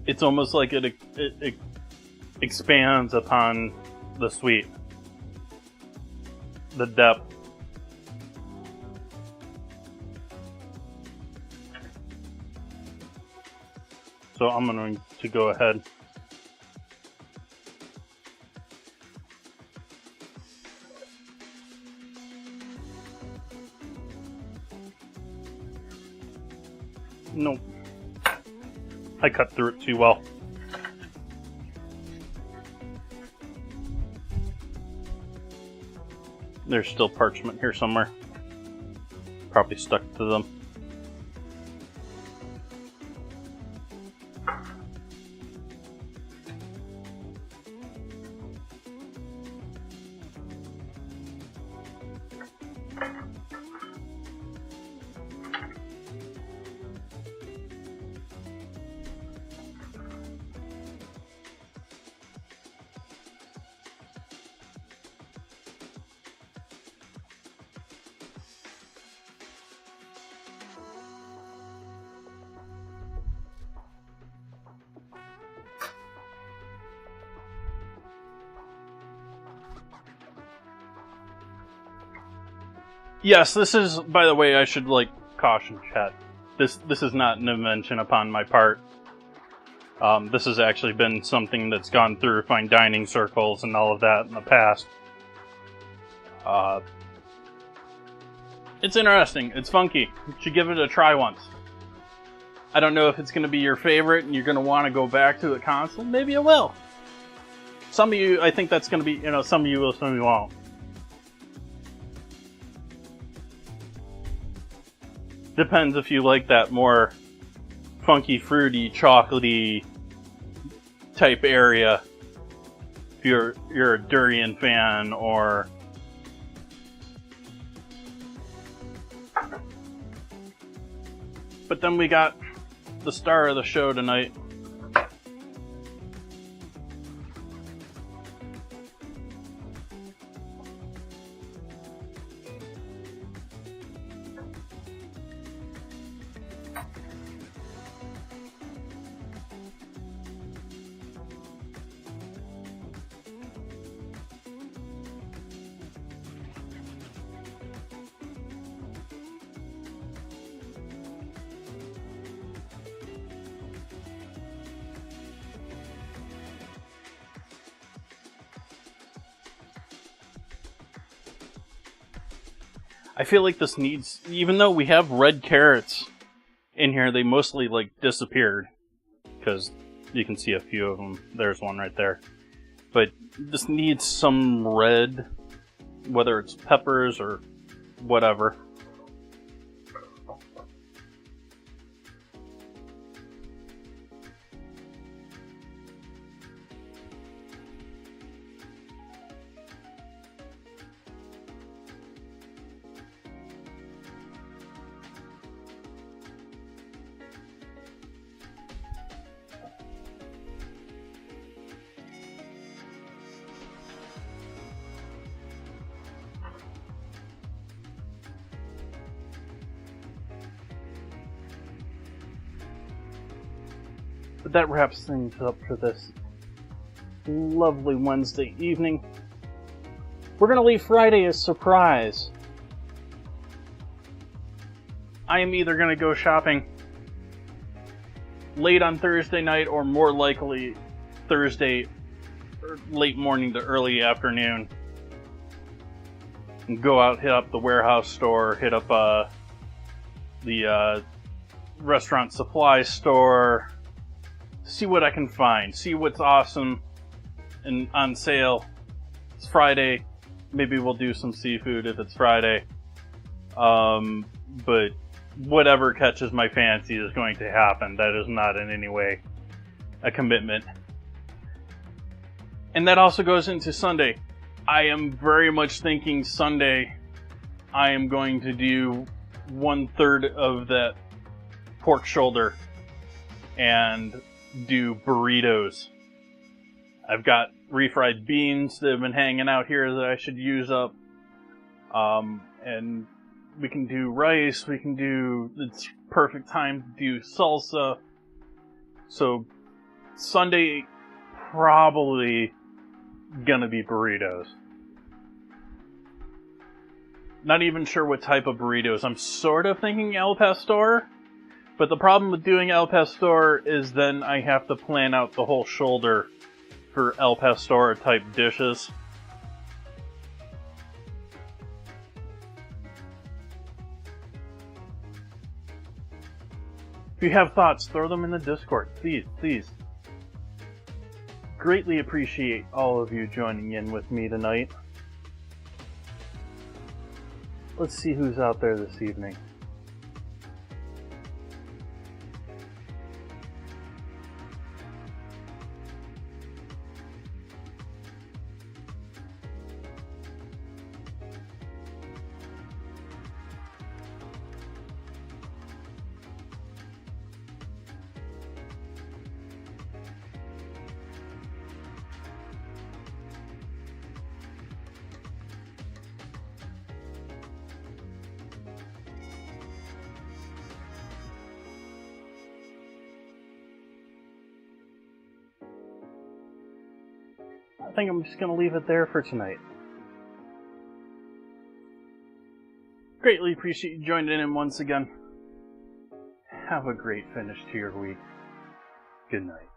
it's almost like it expands upon the sweet, the depth. So I'm going to go ahead. Nope. I cut through it too well. There's still parchment here somewhere. Probably stuck to them. Yes, this is, by the way, I should, caution chat. This is not an invention upon my part. This has actually been something that's gone through fine dining circles and all of that in the past. It's interesting. It's funky. You should give it a try once. I don't know if it's going to be your favorite and you're going to want to go back to it constantly. Maybe it will. Some of you, I think that's going to be, some of you will, some of you won't. Depends if you like that more funky, fruity, chocolatey type area. If you're a durian fan, or but then we got the star of the show tonight. I feel like this needs, even though we have red carrots in here, they mostly disappeared, because you can see a few of them. There's one right there. But this needs some red, whether it's peppers or whatever. But that wraps things up for this lovely Wednesday evening. We're going to leave Friday as surprise. I am either going to go shopping late on Thursday night, or more likely Thursday late morning to early afternoon. And go out, hit up the warehouse store, hit up the restaurant supply store, see what I can find, see what's awesome and on sale. It's Friday. Maybe we'll do some seafood if it's Friday. But whatever catches my fancy is going to happen. That is not in any way a commitment. And that also goes into Sunday. I am very much thinking Sunday I am going to do 1/3 of that pork shoulder and do burritos. I've got refried beans that have been hanging out here that I should use up. And we can do rice, it's perfect time to do salsa. So Sunday, probably gonna be burritos. Not even sure what type of burritos. I'm sort of thinking El Pastor. But the problem with doing El Pastor is then I have to plan out the whole shoulder for El Pastor type dishes. If you have thoughts, throw them in the Discord. Please, please. Greatly appreciate all of you joining in with me tonight. Let's see who's out there this evening. I think I'm just going to leave it there for tonight. Greatly appreciate you joining in once again. Have a great finish to your week. Good night.